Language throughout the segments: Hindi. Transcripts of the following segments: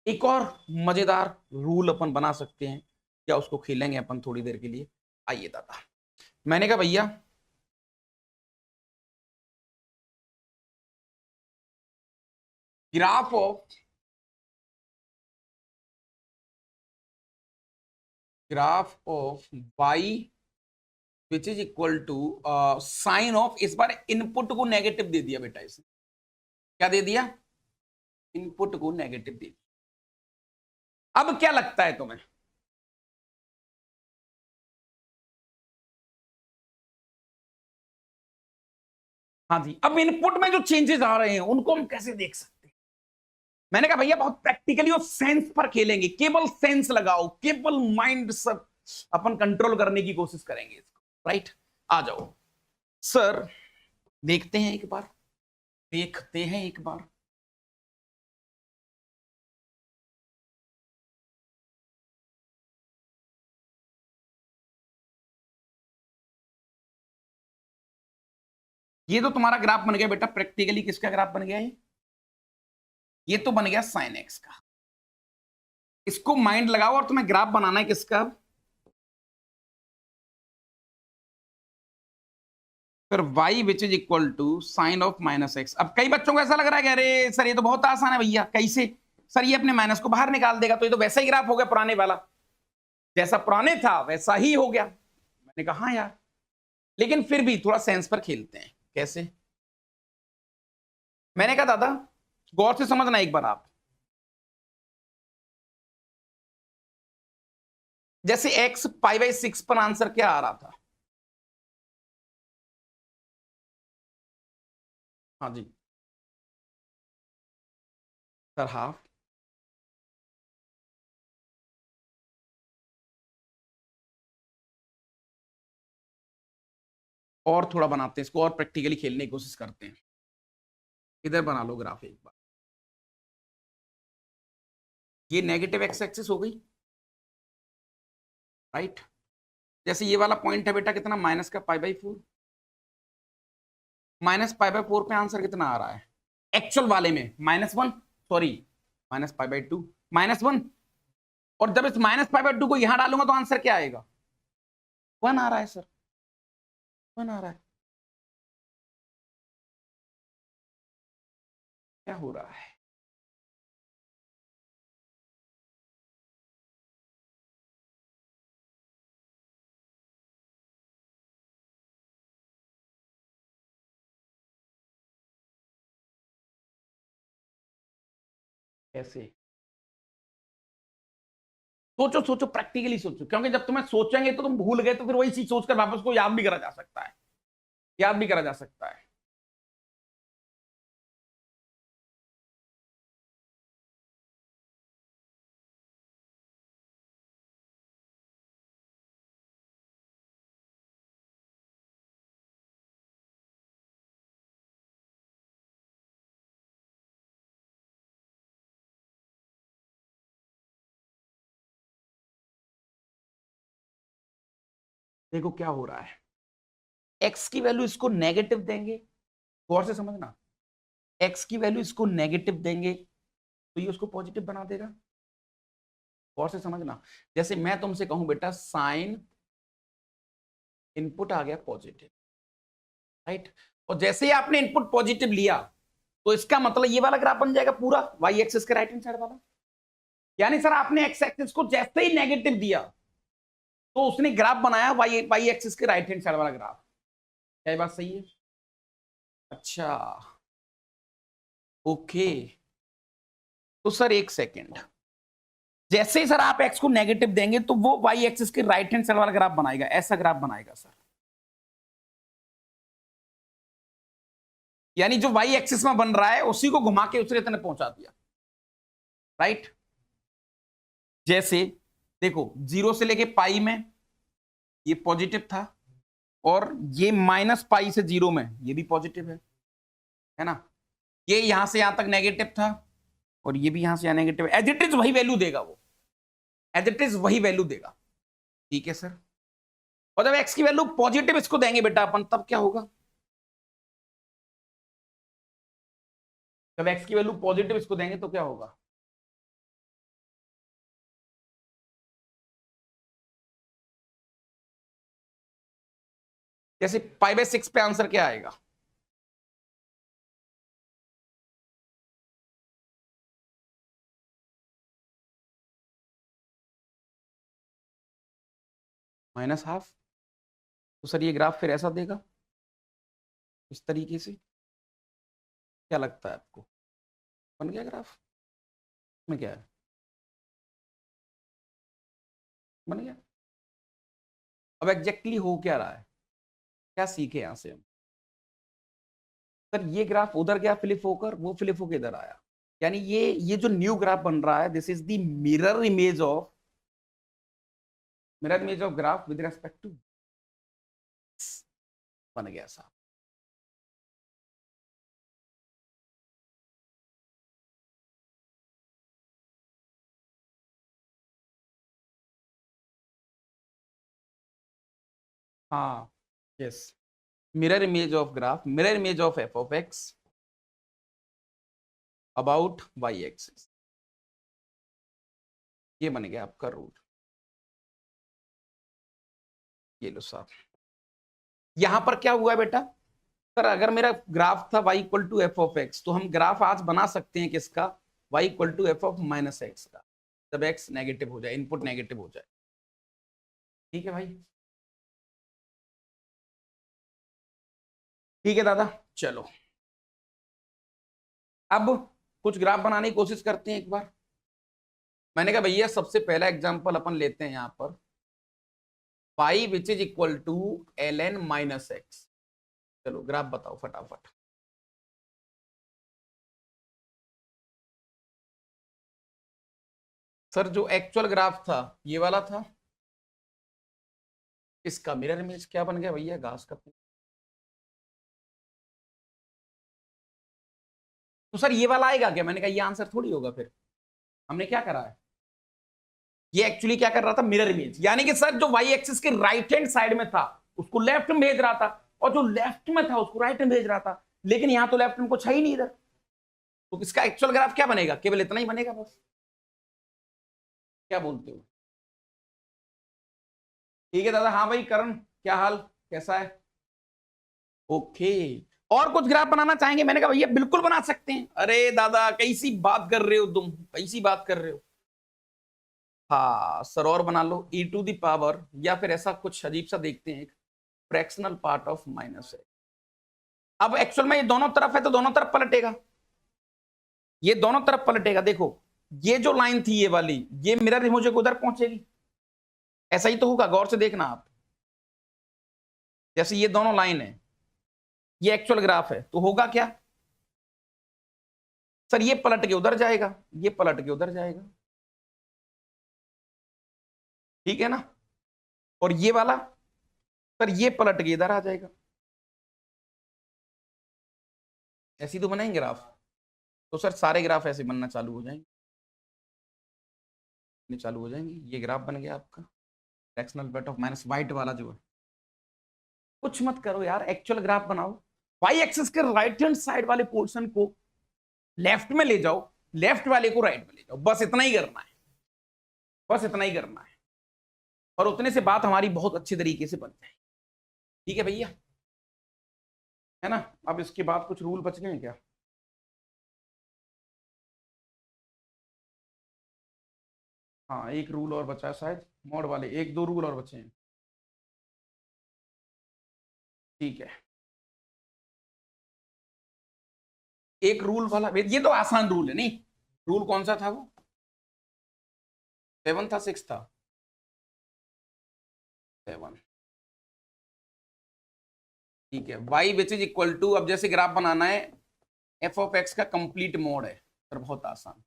एक और मजेदार रूल अपन बना सकते हैं, या उसको खेलेंगे अपन थोड़ी देर के लिए। आइए दादा, मैंने कहा भैया graph of y which is equal to sine of, इस बार इनपुट को नेगेटिव दे दिया बेटा, इसने क्या दे दिया, इनपुट को नेगेटिव दे दिया। अब क्या लगता है तुम्हें, हाँ जी, अब इनपुट में जो चेंजेस आ रहे हैं उनको हम कैसे देख सकते हैं। मैंने कहा भैया बहुत प्रैक्टिकली और सेंस पर खेलेंगे, केवल सेंस लगाओ, केवल माइंड सब अपन कंट्रोल करने की कोशिश करेंगे इसको, राइट। आ जाओ सर, देखते हैं एक बार, देखते हैं एक बार। ये तो तुम्हारा ग्राफ बन गया बेटा, प्रैक्टिकली किसका ग्राफ बन गया ये तो बन गया साइन एक्स का। इसको माइंड लगाओ और तुम्हें ग्राफ बनाना है किसका, फिर y which is equal to sine of minus X. अब कई बच्चों को ऐसा लग रहा है कि अरे सर ये तो बहुत आसान है भैया, कैसे सर, ये अपने माइनस को बाहर निकाल देगा, तो ये तो वैसा ही ग्राफ हो गया पुराने वाला, जैसा पुराने था वैसा ही हो गया। मैंने कहा हाँ यार, लेकिन फिर भी थोड़ा सेंस पर खेलते हैं। कैसे, मैंने कहा दादा गौर से समझना एक बार आप, जैसे x π/6 पर आंसर क्या आ रहा था, हाँ जी सर, हाफ। और थोड़ा बनाते हैं इसको, और प्रैक्टिकली खेलने की कोशिश करते हैं। इधर बना लो ग्राफ एक बार, ये नेगेटिव एक्स एक्सिस हो गई, राइट। जैसे ये वाला पॉइंट है बेटा कितना, माइनस का π/4, माइनस π/4 पे आंसर कितना आ रहा है एक्चुअल वाले में, -1, सॉरी माइनस π/2, -1। और जब इस माइनस π/2 को यहां डालूंगा तो आंसर क्या आएगा, 1 आ रहा है सर, 1 आ रहा है। क्या हो रहा है, कैसे, सोचो सोचो, प्रैक्टिकली सोचो, क्योंकि जब तुम्हें सोचेंगे तो तुम भूल गए तो फिर वही चीज सोचकर वापस को याद भी करा जा सकता है, याद भी करा जा सकता है। देखो क्या हो रहा है, एक्स की वैल्यू इसको नेगेटिव देंगे, गौर से समझना, एक्स की वैल्यू इसको नेगेटिव देंगे तो ये उसको पॉजिटिव बना देगा, गौर से समझना। जैसे मैं तुमसे कहूं बेटा साइन इनपुट आ गया पॉजिटिव, राइट, और जैसे ही आपने इनपुट पॉजिटिव लिया तो इसका मतलब ये वाला ग्राफ बन जाएगा पूरा वाई एक्सिस के राइट हैंड साइड वाला। यानी सर आपने एक्स एक्सिस को जैसे ही नेगेटिव दिया तो उसने ग्राफ बनाया वाई वाई एक्सिस के राइट हैंड साइड वाला ग्राफ। क्या ये बात सही है, अच्छा ओके। तो सर एक सेकेंड, जैसे ही सर आप एक्स को नेगेटिव देंगे तो वो वाई एक्सिस के राइट हैंड साइड वाला ग्राफ बनाएगा, ऐसा ग्राफ बनाएगा सर। यानी जो वाई एक्सिस में बन रहा है उसी को घुमा के उस रेत ने पहुंचा दिया, राइट। जैसे देखो 0 से लेके पाई में ये पॉजिटिव था, और ये -π से 0 में ये भी पॉजिटिव है ना, ये यहां से यहां तक नेगेटिव था और ये भी यहां से यहां नेगेटिव, एज इट इज वही वैल्यू देगा वो, एज इट इज वही वैल्यू देगा, ठीक है सर। और जब एक्स की वैल्यू पॉजिटिव इसको देंगे बेटा अपन, तब क्या होगा, जब एक्स की वैल्यू पॉजिटिव इसको देंगे तो क्या होगा, जैसे π/6 पे आंसर क्या आएगा? -½ तो सर ये ग्राफ फिर ऐसा देगा, इस तरीके से। क्या लगता है आपको, बन गया ग्राफ में? क्या है, बन गया? अब एग्जैक्टली हो क्या रहा है, क्या सीखे यहां से हम? सर ये ग्राफ उधर गया फ्लिप होकर, वो फ्लिप होकर इधर आया, यानी ये जो न्यू ग्राफ बन रहा है, this is the mirror image of graph with respect to, बन गया साहब। हाँ, yes, mirror image of F of X about Y axis, ये बन गया आपका रूल। ये लो साहब, यहां पर क्या हुआ बेटा? सर अगर मेरा ग्राफ था y equal to F of X, तो हम ग्राफ आज बना सकते हैं किसका? y equal to F of minus X का, जब x नेगेटिव हो जाए, इनपुट नेगेटिव हो जाए। ठीक है भाई, ठीक है दादा। चलो अब कुछ ग्राफ बनाने की कोशिश करते हैं एक बार। मैंने कहा भैया सबसे पहला एग्जांपल अपन लेते हैं यहां पर, pi which is equal to ln minus x. चलो ग्राफ बताओ फटाफट। सर जो एक्चुअल ग्राफ था ये वाला था, इसका मिरर इमेज क्या बन गया भैया? घास का। तो सर ये वाला आएगा क्या? मैंने कहा ये आंसर थोड़ी होगा, फिर हमने क्या करा है, ये एक्चुअली क्या कर रहा था, मिरर इमेज, यानी कि सर जो वाई एक्सिस के राइट हैंड साइड में था उसको लेफ्ट में भेज रहा था, और जो लेफ्ट में था उसको राइट में भेज रहा था, लेकिन यहां तो लेफ्ट में कुछ है ही नहीं इधर, तो इसका एक्चुअल ग्राफ क्या बनेगा? केवल इतना ही बनेगा बस। क्या बोलते हो? ठीक है दादा। हाँ भाई करण, क्या हाल, कैसा है? ओके, और कुछ ग्राफ बनाना चाहेंगे? मैंने कहा भैया बिल्कुल बना सकते हैं। अरे दादा कैसी बात कर रहे हो तुम, कैसी बात कर रहे हो? हाँ सर, और बना लो e टू दी पावर, या फिर ऐसा कुछ अजीब सा देखते हैं, फ्रैक्शनल पार्ट ऑफ माइनस है। अब एक्चुअल में ये दोनों तरफ है तो दोनों तरफ पलटेगा, ये दोनों तरफ पलटेगा। देखो ये जो लाइन थी ये वाली, ये मिरर इमेज को उधर पहुंचेगी, ऐसा ही तो होगा, गौर से देखना आप। जैसे ये दोनों लाइन है, ये एक्चुअल ग्राफ है, तो होगा क्या सर? ये पलट के उधर जाएगा, ये पलट के उधर जाएगा, ठीक है ना? और ये वाला सर ये पलट के इधर आ जाएगा। ऐसी तो बनाएंगे ग्राफ, तो सर सारे ग्राफ ऐसे बनना चालू हो जाएंगे, चालू हो जाएंगे। ये ग्राफ बन गया आपका fractional part of minus, white वाला जो है। कुछ मत करो यार, एक्चुअल ग्राफ बनाओ, वाई एक्सिस के राइट हैंड साइड वाले पोर्शन को लेफ्ट में ले जाओ, लेफ्ट वाले को राइट में ले जाओ, बस इतना ही करना है, बस इतना ही करना है, और उतने से बात हमारी बहुत अच्छी तरीके से बन जाएगी। ठीक है भैया, है ना? अब इसके बाद कुछ रूल बच गए हैं क्या? हाँ एक रूल और बचा है शायद, मोड वाले एक दो रूल और बचे हैं। ठीक है, एक रूल वाला, ये तो आसान रूल है। नहीं, रूल कौन सा था वो? 7 था, 6 था? 7। ठीक है, y which is equal to, अब जैसे ग्राफ बनाना है f ऑफ x का कंप्लीट मोड है सर, बहुत आसान,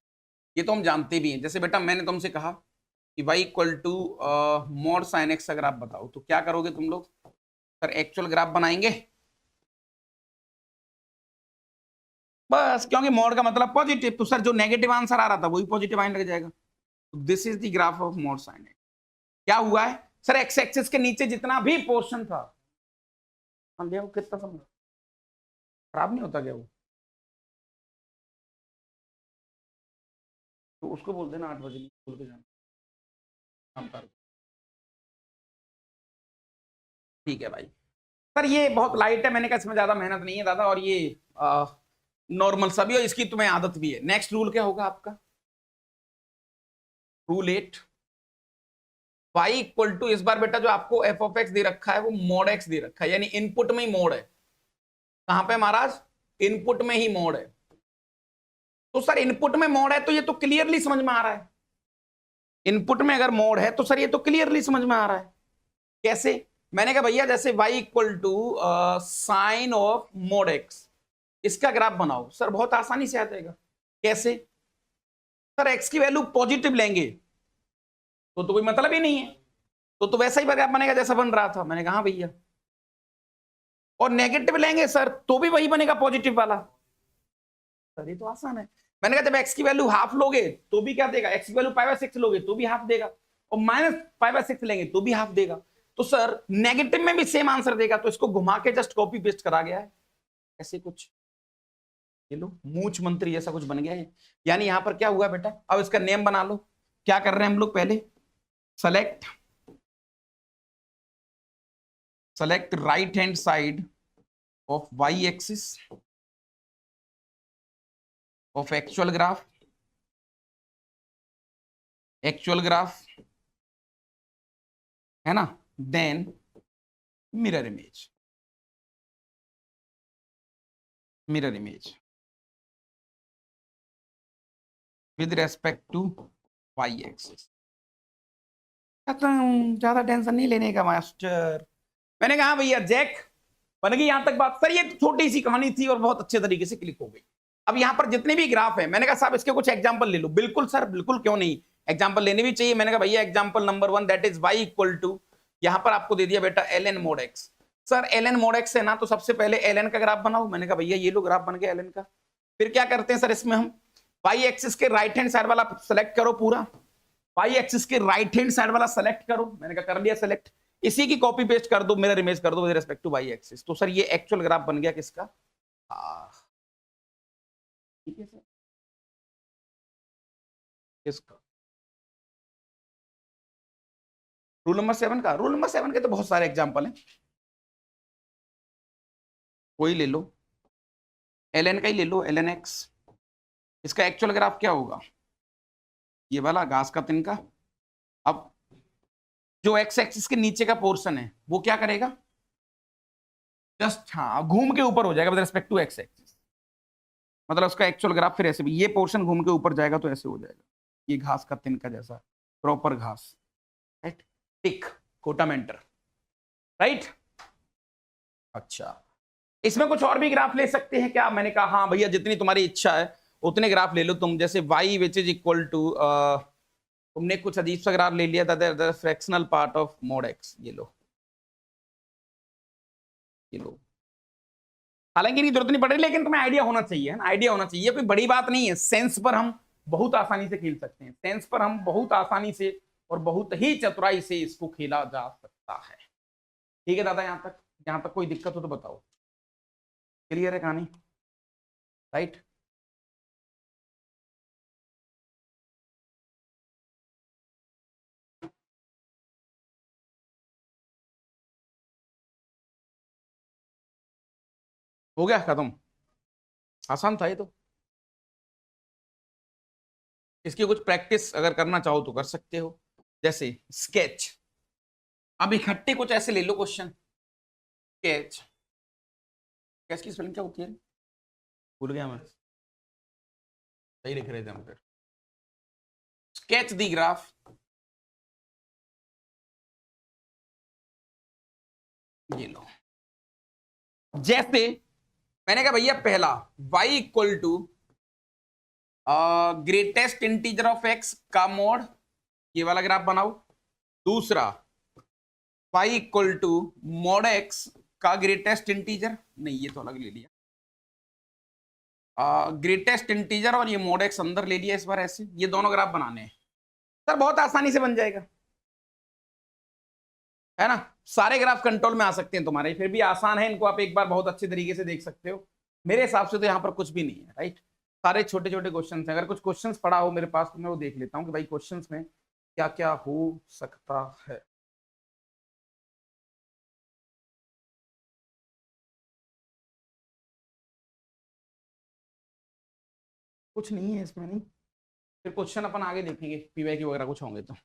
ये तो हम जानते भी हैं। जैसे बेटा मैंने तुमसे कहा कि y equal to mod sine x का ग्राफ बताओ, तो क्या करोगे तुम लोग? सर एक्चुअल ग्राफ बनाएंगे बस, क्योंकि मोड का मतलब पॉजिटिव, तो सर जो नेगेटिव आंसर आ रहा था वही पॉजिटिव आने लग जाएगा। तो this is the graph of mod sine x। क्या हुआ है सर? एक्स एक्सिस के नीचे जितना भी पोर्शन था, हाँ वो कितना समय खराब नहीं होता क्या वो? तो उसको बोल देना 8 बजे स्कूल के जाना, काम कर। ठीक है भाई, सर ये बहुत लाइट है, मैंने कहा इसमें ज्यादा मेहनत नहीं है दादा, और ये नॉर्मल सभी, और इसकी तुम्हें आदत भी है। नेक्स्ट रूल क्या होगा आपका? रूल 8, y इक्वल टू, इस बार बेटा जो आपको एफ ऑफ एक्स दे रखा है वो मोड एक्स दे रखा है, यानी इनपुट में ही मोड है। कहां पे महाराज? इनपुट में ही मोड है। तो सर इनपुट में मोड है तो ये तो क्लियरली समझ में आ रहा है, इनपुट में अगर मोड है तो सर ये तो क्लियरली समझ में आ रहा है। कैसे? मैंने कहा भैया जैसे y equal to sine of mod x, इसका ग्राफ बनाओ। सर बहुत आसानी से आ जाएगा। कैसे? सर x की वैल्यू पॉजिटिव लेंगे तो कोई मतलब ही नहीं है, तो वैसा ही ग्राफ बनेगा जैसा बन रहा था। मैंने कहा हाँ भैया। और नेगेटिव लेंगे सर तो भी वही बनेगा पॉजिटिव वाला। सर ये तो आसान है। मैंने कहा जब x की वैल्यू हाफ लोगे तो भी क्या देगा, x की वैल्यू π/6 लोगे तो भी हाफ देगा, और -π/6 लेंगे तो भी हाफ देगा। तो सर नेगेटिव में भी सेम आंसर देगा, तो इसको घुमा के जस्ट कॉपी पेस्ट करा गया है ऐसे कुछ। ये लो मूंछ मंत्री जैसा कुछ बन गया है। यानी यहां पर क्या हुआ बेटा, अब इसका नेम बना लो। क्या कर रहे हैं हम लोग? पहले select right hand side of y axis of actual graph है ना, then mirror image with respect to y axis। खत्म, ज्यादा टेंशन नहीं लेने का मास्टर। मैंने कहा भैया जैक बन गई, यहां तक बात। सर ये तो छोटी सी कहानी थी और बहुत अच्छे तरीके से क्लिक हो गई। अब यहां पर जितने भी ग्राफ है, मैंने कहा साहब इसके कुछ एग्जांपल ले लो। बिल्कुल सर बिल्कुल, क्यों नहीं, एग्जांपल लेने भी चाहिए। मैंने कहा भैया example number 1 that is y equal to, यहां पर आपको दे दिया बेटा ln mod x। Sir ln mod x है ना, तो सबसे पहले ln का ग्राफ बनाओ। मैंने कहा भैया ये लो ग्राफ बन गया ln का। फिर क्या करते हैं सर, इसमें हम y एक्सिस के राइट हैंड साइड वाला सेलेक्ट करो पूरा, y एक्सिस के राइट हैंड साइड वाला सेलेक्ट करो। मैंने कहा कर लिया सेलेक्ट, इसी की कॉपी पेस्ट कर दो, मिरर इमेज कर दो with respect to y axis. तो सर ये एक्चुअल ग्राफ बन गया किसका? ठीक है सर, किसका? रूल नंबर 7 का। रूल नंबर 7 के तो बहुत सारे एग्जांपल हैं, कोई ले लो, ln का ही ले लो, ln x। इसका एक्चुअल ग्राफ क्या होगा? ये वाला घास का तिनका। अब जो x एक्सिस के नीचे का पोर्शन है वो क्या करेगा? जस्ट हाँ घूम के ऊपर हो जाएगा with respect to x axis. मतलब उसका एक्चुअल ग्राफ फिर ऐसे भी, ये पोर्शन घूम के ऊपर जाएगा तो ऐसे हो जाएगा, ये घास का तिनका जैसा प्रॉपर घास। राइट, टिक कोटा मेंटर। राइट, अच्छा इसमें कुछ और भी ग्राफ ले सकते हैं क्या? मैंने कहा हाँ भैया जितनी तुम्हारी इच्छा है उतने ग्राफ ले लो तुम। जैसे y which is equal to, तुमने कुछ अजीब सा ग्राफ ले लिया था, fractional part of mod x। ये लो, ये लो। हालांकि नहीं जरूरत नहीं पड़ रही, लेकिन तुम्हें आइडिया होना चाहिए, है ना, आइडिया होना चाहिए। कोई बड़ी बात नहीं है, सेंस पर हम बहुत आसानी से खेल सकते हैं, सेंस पर हम बहुत आसानी से और बहुत ही चतुराई से इसको खेला जा सकता है। ठीक है दादा, यहां तक कोई दिक्कत हो तो बताओ। क्लियर है कहानी? राइट, हो गया खत्म, आसान था ये तो। इसकी कुछ प्रैक्टिस अगर करना चाहो तो कर सकते हो, जैसे स्केच। अब इकट्ठे कुछ ऐसे ले लो क्वेश्चन। स्केच, स्केच की स्पेलिंग क्या होती है? भूल गया मैं, सही लिख रहे थे हम फिर। स्केच दी ग्राफ, ये लो। जैसे मैंने कहा भैया पहला y equal to greatest integer of x का मोड, ये वाला ग्राफ बनाओ। दूसरा y equal to mod x का ग्रेटेस्ट इंटीजर, नहीं ये तो अलग ले लिया, ग्रेटेस्ट इंटीजर और ये मोड x अंदर ले लिया इस बार ऐसे। ये दोनों ग्राफ बनाने हैं सर, बहुत आसानी से बन जाएगा, है ना। सारे ग्राफ कंट्रोल में आ सकते हैं तुम्हारे, फिर भी आसान है, इनको आप एक बार बहुत अच्छे तरीके से देख सकते हो। मेरे हिसाब से तो यहाँ पर कुछ भी नहीं है। राइट, सारे छोटे छोटे क्वेश्चन हैं। अगर कुछ क्वेश्चंस पड़ा हो मेरे पास तो मैं वो देख लेता हूँ कि भाई क्वेश्चंस में क्या क्या हो सकता है। कुछ नहीं है इसमें, नहीं फिर क्वेश्चन अपन आगे देखेंगे, पीवाई की वगैरह कुछ होंगे तो।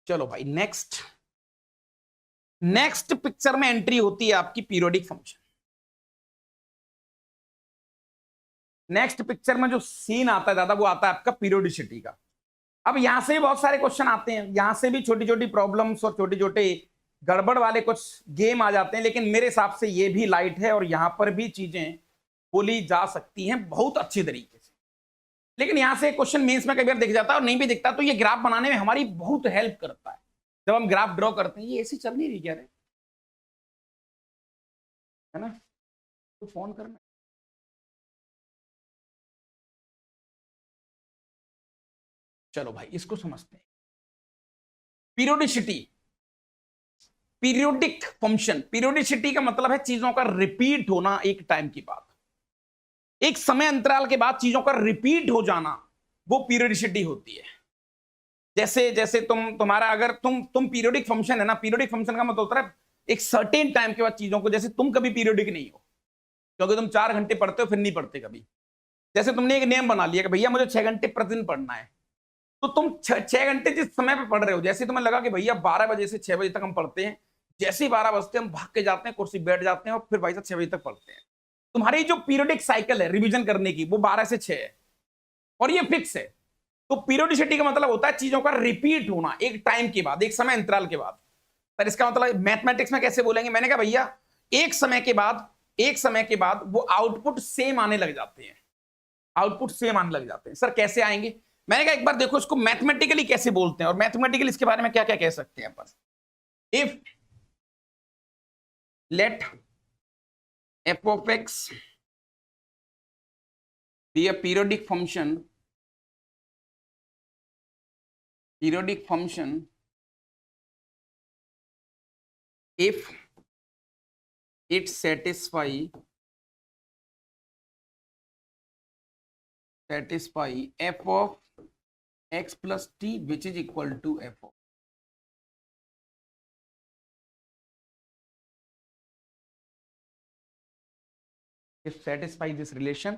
चलो भाई नेक्स्ट, नेक्स्ट पिक्चर में एंट्री होती है आपकी पीरियोडिक फंक्शन। नेक्स्ट पिक्चर में जो सीन आता है दादा वो आता है आपका पीरियोडिसिटी का। अब यहां से भी बहुत सारे क्वेश्चन आते हैं, यहां से भी छोटी छोटी प्रॉब्लम्स और छोटे छोटे गड़बड़ वाले कुछ गेम आ जाते हैं, लेकिन मेरे हिसाब से ये भी लाइट है और यहां पर भी चीजें बोली जा सकती हैं बहुत अच्छी तरीके से। लेकिन यहां से क्वेश्चन मेंस में कई बार दिख जाता है और नहीं भी दिखता, तो ये ग्राफ बनाने में हमारी बहुत हेल्प करता है। जब हम ग्राफ ड्रॉ करते हैं, ये ऐसी चल नहीं रही क्या रे, है ना, तो फोन करना। चलो भाई इसको समझते हैं। पीरियोडिसिटी, पीरियोडिक फंक्शन, पीरियोडिसिटी का मतलब है चीजों का रिपीट होना एक टाइम के बाद, एक समय अंतराल के बाद चीजों का रिपीट हो जाना, वो पीरियोडिसिटी होती है। जैसे जैसे तुम्हारा अगर तुम पीरियोडिक फंक्शन है ना, पीरियोडिक फंक्शन का मतलब होता है एक सर्टेन टाइम के बाद चीजों को, जैसे तुम कभी पीरियोडिक नहीं हो क्योंकि तुम 4 घंटे पढ़ते हो फिर नहीं पढ़ते कभी। जैसे तुमने एक नियम बना लिया कि भैया मुझे 6 घंटे प्रतिदिन पढ़ना है, तो तुम 6 घंटे जिस समय पे पढ़ रहे हो, जैसे तुम्हें लगा कि भैया 12 बजे से 6 बजे तक हम पढ़ते हैं, जैसे ही 12 बजते हम भाग के जाते हैं, कुर्सी बैठ जाते हैं और फिर भाई साहब 6 बजे तक पढ़ते हैं। तुम्हारी जो पीरियोडिक साइकिल है रिवीजन करने की वो 12 से 6 है और ये फिक्स है। तो पीरियोडिसिटी का मतलब होता है चीजों का रिपीट होना एक टाइम के बाद, एक समय अंतराल के बाद। पर इसका मतलब मैथमेटिक्स में कैसे बोलेंगे, मैंने कहा भैया एक समय के बाद वो आउटपुट सेम आने लग जाते हैं, आउटपुट सेम आने लग जाते हैं। सर कैसे आएंगे, मैंने कहा एक बार देखो इसको मैथमेटिकली कैसे बोलते हैं, और मैथमेटिकली इसके बारे में क्या क्या कह सकते हैं अपन। If let f of x be a periodic function if it satisfy f of x plus t which is equal to f of if satisfy this relation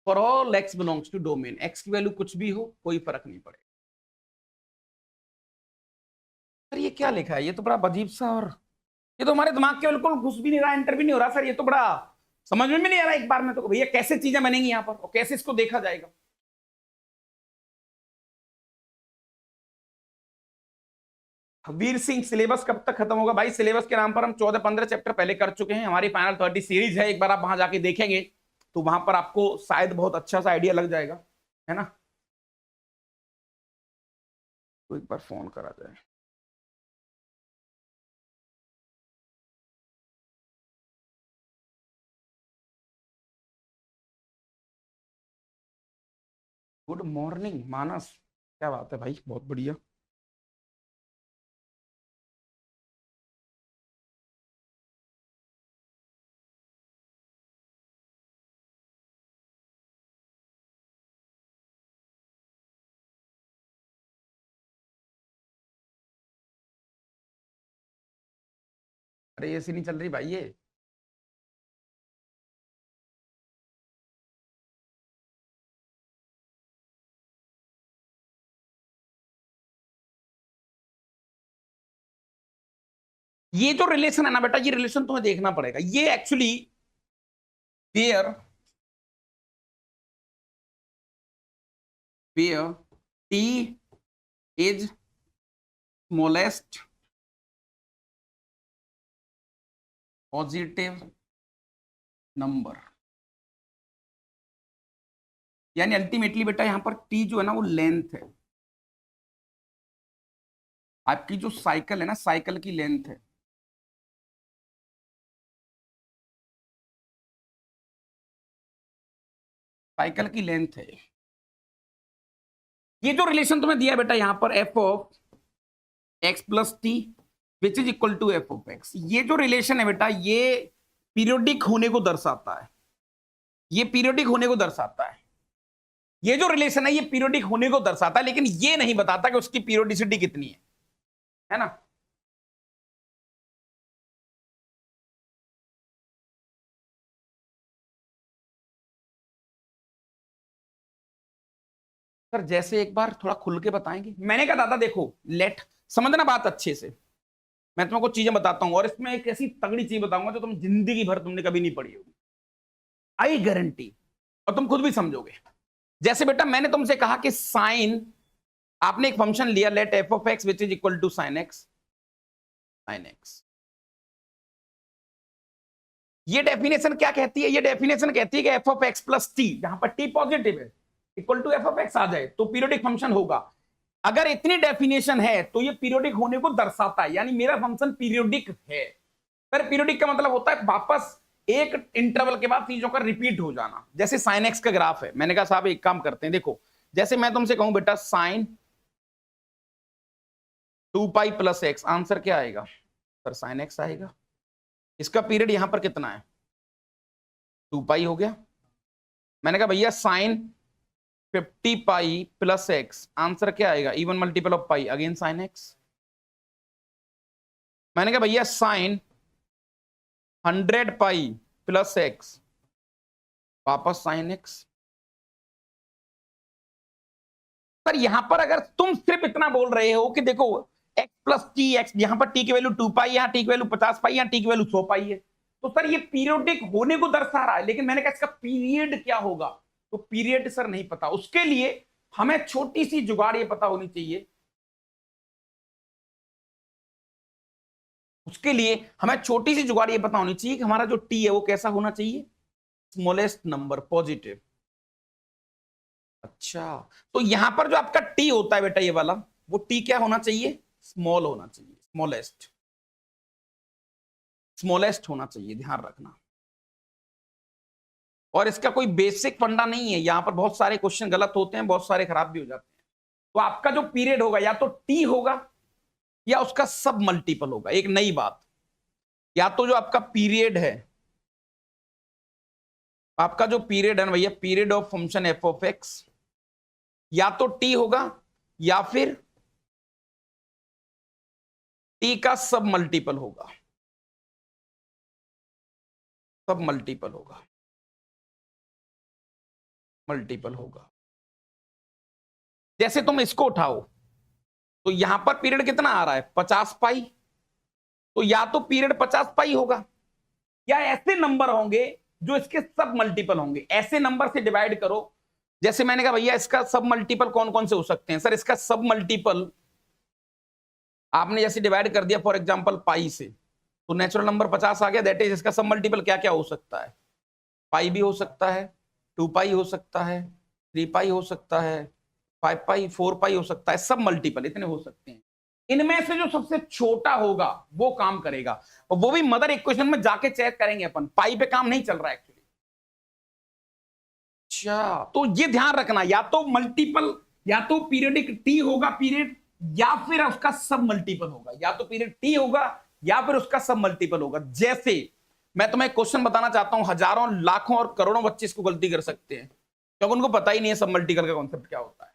for all x belongs to domain, x की वैल्यू कुछ भी हो कोई फर्क नहीं पड़ेगा। सर ये क्या लिखा है, ये तो बड़ा अजीब सा, और ये तो हमारे दिमाग के बिल्कुल घुस भी नहीं रहा, एंटर भी नहीं हो रहा सर, ये तो बड़ा समझ में भी नहीं आ रहा एक बार में। तो भैया कैसे चीजें बनेंगी यहां पर और कैसे इसको देखा जाएगा। वीर सिंह सिलेबस कब तक खत्म होगा, भाई सिलेबस के नाम पर हम 14-15 चैप्टर पहले कर चुके हैं, हमारी फाइनल 30 सीरीज है, एक बार आप वहां जाके देखेंगे तो वहां पर आपको शायद बहुत अच्छा सा आइडिया लग जाएगा, है ना। तो एक बार फोन करा जाए। गुड मॉर्निंग मानस, क्या बात है भाई, बहुत बढ़िया। अरे ऐसी नहीं चल रही भाई ये जो रिलेशन है ना बेटा, ये रिलेशन तुम्हें देखना पड़ेगा। ये actually pair t is smallest positive number, यानी अल्टीमेटली बेटा यहां पर t जो है ना वो लेंथ है, आपकी जो साइकिल है ना, साइकिल की लेंथ है। साइकिल की लेंथ है। ये जो रिलेशन तुम्हें दिया बेटा यहां पर f of x plus T which is equal to f of x, ये जो रिलेशन है बेटा ये पीरियोडिक होने को दर्शाता है, ये पीरियोडिक होने को दर्शाता है। ये जो रिलेशन है ये पीरियोडिक होने को दर्शाता है, लेकिन ये नहीं बताता कि उसकी पीरियोडिसिटी कितनी है। है ना। सर जैसे एक बार थोड़ा खुल के बताएंगे। मैंने कहा दादा देखो लेट, समझना बात अच्छे से, मैं तुम्हें कुछ चीजें बताता हूं और इसमें एक ऐसी तगड़ी चीज बताऊंगा जो तुम जिंदगी भर तुमने कभी नहीं पढ़ी होगी, आई गारंटी, और तुम खुद भी समझोगे। जैसे बेटा मैंने तुमसे कहा कि साइन, आपने एक फंक्शन लिया let f of x which is equal to sine x, sine x. ये डेफिनेशन क्या कहती है? ये डेफिनेशन कहती है कि f of x plus t, जहां पर टी पॉजिटिव है, equal to F of x आ जाए तो पीरियोडिक फंक्शन होगा। अगर इतनी डेफिनेशन है तो ये पीरियोडिक होने को दर्शाता है, यानी मेरा फंक्शन पीरियोडिक है। पर पीरियोडिक का मतलब होता है वापस एक इंटरवल के बाद चीजों का रिपीट हो जाना। जैसे साइन एक्स का ग्राफ है, मैंने कहा साहब एक काम करते हैं, देखो जैसे मैं तुमसे कहूं बेटा साइन 2 पाई प्लस एक्स, आंसर क्या आएगा सर? साइन एक्स आएगा। इसका पीरियड यहां पर कितना है? 2 पाई हो गया। मैंने कहा भैया sine 50 pi plus x, answer क्या आएगा? Even multiple of pi, again sine x. मैंने कहा भैया साइन 100 पाई प्लस एक्स, वापस साइन एक्स। सर यहां पर अगर तुम सिर्फ इतना बोल रहे हो कि देखो एक्स प्लस टी एक्स, यहां पर टी की वैल्यू 2 पाई, यहां टी की वैल्यू 50 पाई, यहां टी की वैल्यू 100 पाई है, तो सर ये पीरियोडिक होने को दर्शा रहा है। लेकिन मैंने कहा इसका पीरियड क्या होगा? तो पीरियड सर नहीं पता। उसके लिए हमें छोटी सी जुगाड़ ये पता होनी चाहिए, उसके लिए हमें छोटी सी जुगाड़ ये पता होनी चाहिए कि हमारा जो टी है वो कैसा होना चाहिए? Smallest number, positive. अच्छा, तो यहां पर जो आपका टी होता है बेटा ये वाला, वो टी क्या होना चाहिए? स्मॉल होना चाहिए, स्मॉलेस्ट, स्मॉलेस्ट होना चाहिए, ध्यान रखना। और इसका कोई बेसिक फंडा नहीं है, यहां पर बहुत सारे क्वेश्चन गलत होते हैं, बहुत सारे खराब भी हो जाते हैं। तो आपका जो पीरियड होगा या तो टी होगा या उसका सब मल्टीपल होगा। एक नई बात, या तो जो आपका पीरियड है, आपका जो पीरियड है ना भैया, period of function F of x, या तो टी होगा या फिर टी का सब मल्टीपल होगा, सब मल्टीपल होगा, मल्टीपल होगा। जैसे तुम इसको उठाओ तो यहां पर पीरियड कितना आ रहा है? 50 पाई, तो या तो पीरियड 50 पाई होगा या ऐसे नंबर होंगे जो इसके सब मल्टीपल होंगे। ऐसे नंबर से डिवाइड करो। जैसे मैंने कहा भैया इसका सब मल्टीपल कौन कौन से हो सकते हैं? सर इसका सब मल्टीपल आपने जैसे डिवाइड कर दिया फॉर एग्जांपल पाई से, तो नेचुरल नंबर 50 आ गया। दैट इज इसका सब मल्टीपल क्या क्या हो सकता है? पाई भी हो सकता है, 2 पाई हो सकता है, 3 पाई हो सकता है, 5 पाई, 4 पाई हो सकता है, सब मल्टीपल इतने हो सकते हैं। इनमें से जो सबसे छोटा होगा वो काम करेगा, और वो भी मदर इक्वेशन में जाके चेक करेंगे अपन। पाई पे काम नहीं चल रहा है एक्चुअली। अच्छा, तो ये ध्यान रखना, या तो मल्टीपल, या तो पीरियडिक टी होगा पीरियड, या फिर उसका सब मल्टीपल होगा। या तो पीरियड टी होगा या फिर उसका सब मल्टीपल होगा। जैसे मैं तुम्हें क्वेश्चन बताना चाहता हूं, हजारों लाखों और करोड़ों बच्चे इसको गलती कर सकते हैं क्योंकि उनको पता ही नहीं है सब मल्टीपल का कॉन्सेप्ट क्या होता है।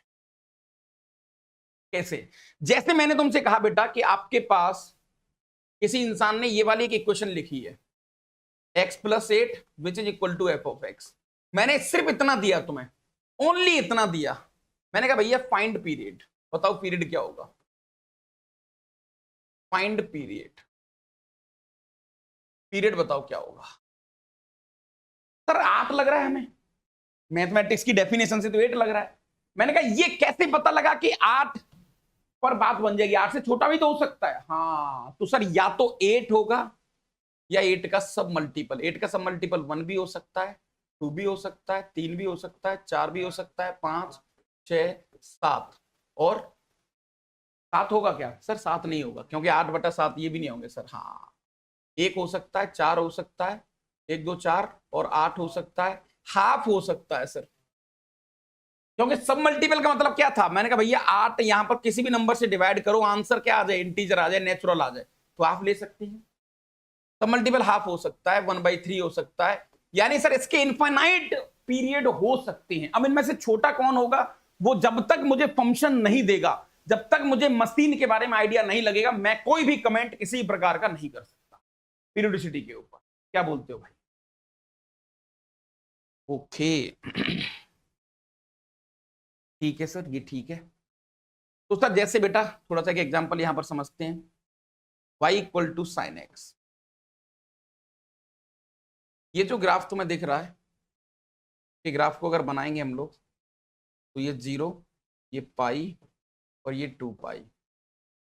कैसे? जैसे मैंने तुमसे कहा बेटा कि आपके पास किसी इंसान ने ये वाली एक इक्वेशन लिखी है, x plus 8 which is equal to F of x. मैंने सिर्फ इतना दिया तुम्हें, ओनली इतना दिया। मैंने कहा भैया फाइंड पीरियड, बताओ पीरियड क्या होगा? फाइंड पीरियड, पीरियड बताओ क्या होगा? सर 8 लग रहा है हमें, मैथमेटिक्स की डेफिनेशन से तो 8 लग रहा है। मैंने कहा ये कैसे पता लगा कि 8 पर बात बन जाएगी? 8 से छोटा भी तो हो सकता है। हाँ, तो सर या तो 8 होगा या 8 का सब मल्टीपल। 8 का सब मल्टीपल 1 भी हो सकता है, 2 भी हो सकता है, 3 भी हो सकता है, 4 भी हो सकता है, 5, 6, 7, और 7 होगा क्या? सर 7 नहीं होगा क्योंकि 8/7 ये भी नहीं होंगे सर। हाँ, 1 हो सकता है, 4 हो सकता है, 1, 2, 4 और 8 हो सकता है, हाफ हो सकता है सर। क्योंकि सब मल्टीपल का मतलब क्या था? मैंने कहा भैया 8 यहां पर किसी भी नंबर से डिवाइड करो, आंसर क्या आ जाए? इंटीजर आ जाए, नेचुरल आ जाए, तो आप ले सकते हैं। सब मल्टीपल हाफ हो सकता है, 1/3 हो सकता है, यानी सर इसके इनफाइनाइट पीरियड हो सकते हैं। अब इनमें से छोटा कौन होगा? वो जब तक मुझे फंक्शन नहीं देगा जब तक मुझे मशीन के बारे में आइडिया नहीं लगेगा मैं कोई भी कमेंट किसी प्रकार का नहीं कर सकता पीरियोडिसिटी के ऊपर। क्या बोलते हो भाई? ओके ठीक है सर, ये ठीक है। तो सर जैसे बेटा थोड़ा सा एक एग्जांपल यहां पर समझते हैं, y equal to sine x. ये जो ग्राफ तुम्हें दिख रहा है, ये ग्राफ को अगर बनाएंगे हम लोग तो ये 0, ये पाई और ये 2 पाई,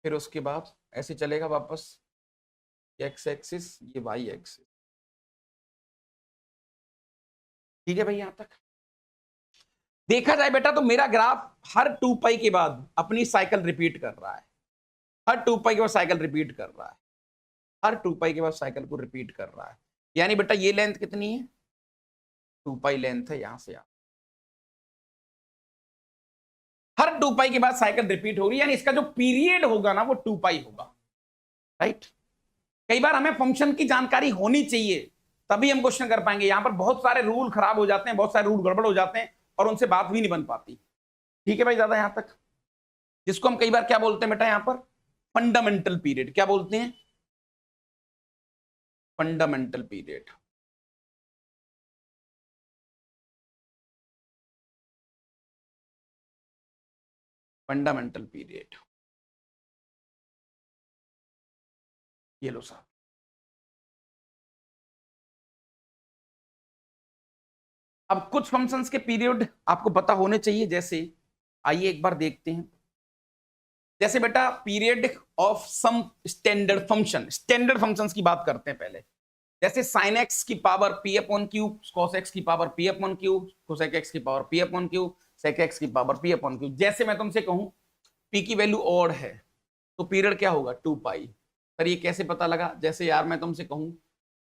फिर उसके बाद ऐसे चलेगा वापस एक्स एक्सिस, ये वाई एक्सिस। ठीक है भाई, यहां तक देखा जाए बेटा तो मेरा ग्राफ हर 2 पाई के बाद अपनी साइकिल रिपीट कर रहा है, हर 2 पाई के बाद साइकिल रिपीट कर रहा है, हर 2 पाई के बाद साइकिल को रिपीट कर रहा है। यानी बेटा ये लेंथ कितनी है? 2 पाई लेंथ है, यहां से यहां हर 2 पाई के बाद साइकिल रिपीट हो रही है, यानी इसका जो पीरियड होगा ना वो 2 पाई होगा, राइट। कई बार हमें फंक्शन की जानकारी होनी चाहिए तभी हम क्वेश्चन कर पाएंगे। यहां पर बहुत सारे रूल खराब हो जाते हैं, बहुत सारे रूल गड़बड़ हो जाते हैं और उनसे बात भी नहीं बन पाती। ठीक है भाई, ज्यादा यहां तक, जिसको हम कई बार क्या बोलते हैं बेटा यहां पर, फंडामेंटल पीरियड। क्या बोलते हैं? Fundamental period. फंडामेंटल पीरियड, ये लो साहब। अब कुछ फंक्शंस के पीरियड आपको पता होने चाहिए, जैसे आइए एक बार देखते हैं। जैसे बेटा period of some standard function, standard functions की बात करते हैं पहले। जैसे sin x की power p upon q, cos x की power p upon q, cosec x की power p upon q, sec x की पावर p अपॉन क्यू। जैसे मैं तुमसे कहूं p की वैल्यू ऑड है तो पीरियड क्या होगा? 2 पाई। पर ये कैसे पता लगा? जैसे यार मैं तुमसे कहूं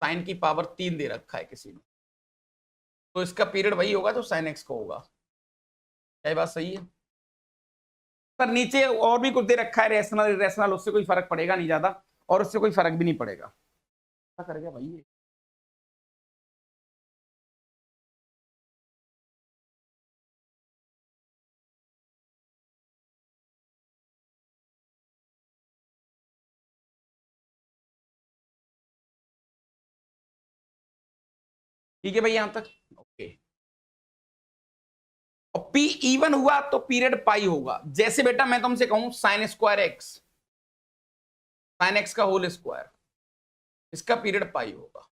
sin की पावर 3 दे रखा है किसी ने, तो इसका पीरियड वही होगा जो sin x को होगा। क्या बात सही है? पर नीचे और भी कुछ दे रखा है, रेशनल इरेशनल, उससे कोई फर्क पड़ेगा नहीं ज्यादा, और उससे कोई फर्क भी नहीं पड़ेगा। क्या कर गया भाई ये? ठीक है भाई यहां तक, ओके। और P इवन हुआ तो पीरियड पाई होगा। जैसे बेटा मैं तुमसे कहूं sine square x, sine x का होल स्क्वायर, इसका पीरियड पाई होगा।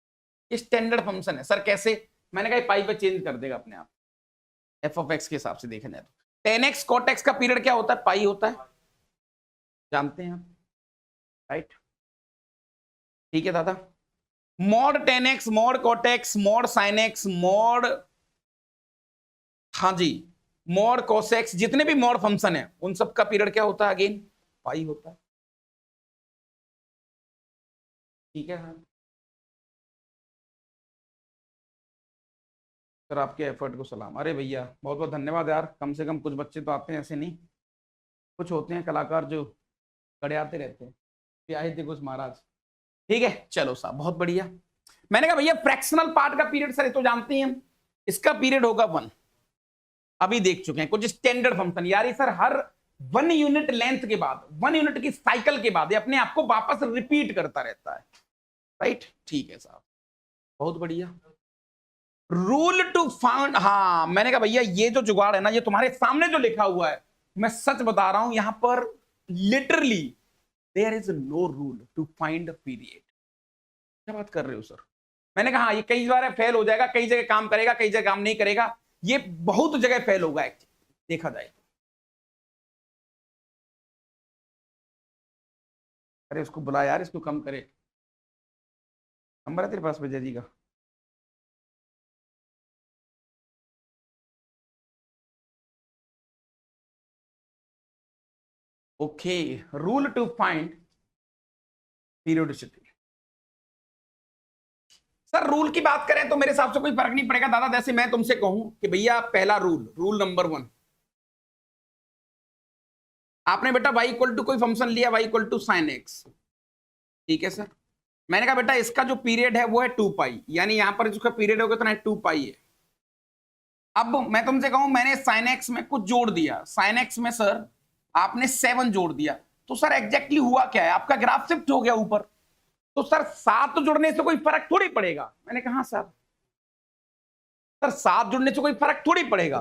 स्टैंडर्ड फंक्शन है सर, कैसे? मैंने कहा पाई पे चेंज कर देगा अपने आप, एफ ऑफ एक्स के हिसाब से देखा जाए तो टेन एक्स कॉट एक्स का पीरियड क्या होता है? पाई होता है, जानते हैं आप, राइट। ठीक है दादा। Mod tan x, mod cot x, mod sine x, mod, हाँ जी, मॉड कॉस एक्स, जितने भी मॉड फंक्शन है उन सब का पीरियड क्या होता है? अगेन पाई होता है। ठीक है हाँ सर, आपके एफर्ट को सलाम। अरे भैया बहुत बहुत धन्यवाद यार, कम से कम कुछ बच्चे तो आते हैं, ऐसे नहीं। कुछ होते हैं कलाकार जो गड़े आते रहते हैं, प्याहे थे कुछ महाराज। ठीक है चलो साहब, बहुत बढ़िया। मैंने कहा भैया फ्रैक्शनल पार्ट का पीरियड सर ये तो जानते हैं हम, इसका पीरियड होगा 1। अभी देख चुके हैं कुछ स्टैंडर्ड फंक्शन, यार सर हर 1 यूनिट लेंथ के बाद, 1 यूनिट की साइकिल के बाद ये अपने आप को वापस रिपीट करता रहता है, राइट। ठीक है साहब, बहुत बढ़िया। रूल टू फाउंड, हाँ मैंने कहा भैया ये जो जुगाड़ है ना, ये तुम्हारे सामने जो लिखा हुआ है, मैं सच बता रहा हूं यहां पर literally there is no rule to find period. क्या बात कर रहे हो सर? मैंने कहा ये कई बार फेल हो जाएगा, कई जगह काम करेगा, कई जगह काम नहीं करेगा, ये बहुत जगह फेल होगा देखा जाए। अरे उसको बुला यार, इसको कम करे। नंबर है तेरे पास विजय जी का? Okay, rule to find periodicity. Sir rule की बात करें तो मेरे हिसाब से कोई फर्क नहीं पड़ेगा दादा। जैसे मैं तुमसे कहूं कि भैया पहला रूल, रूल नंबर 1, आपने बेटा y इक्वल टू कोई फंक्शन लिया, y equal to sine x, ठीक है सर। मैंने कहा बेटा इसका जो पीरियड है वो है 2 पाई, यानी यहां पर जिसका पीरियड होगा तो 2 पाई है। अब मैं तुमसे कहूं मैंने साइन एक्स में कुछ जोड़ दिया, साइन एक्स में सर आपने 7 जोड़ दिया, तो सर एग्जैक्टली हुआ क्या है, आपका ग्राफ शिफ्ट हो गया ऊपर। तो सर 7 जुड़ने से कोई फर्क थोड़ी पड़ेगा। मैंने कहा सर 7 जुड़ने से कोई फर्क थोड़ी पड़ेगा।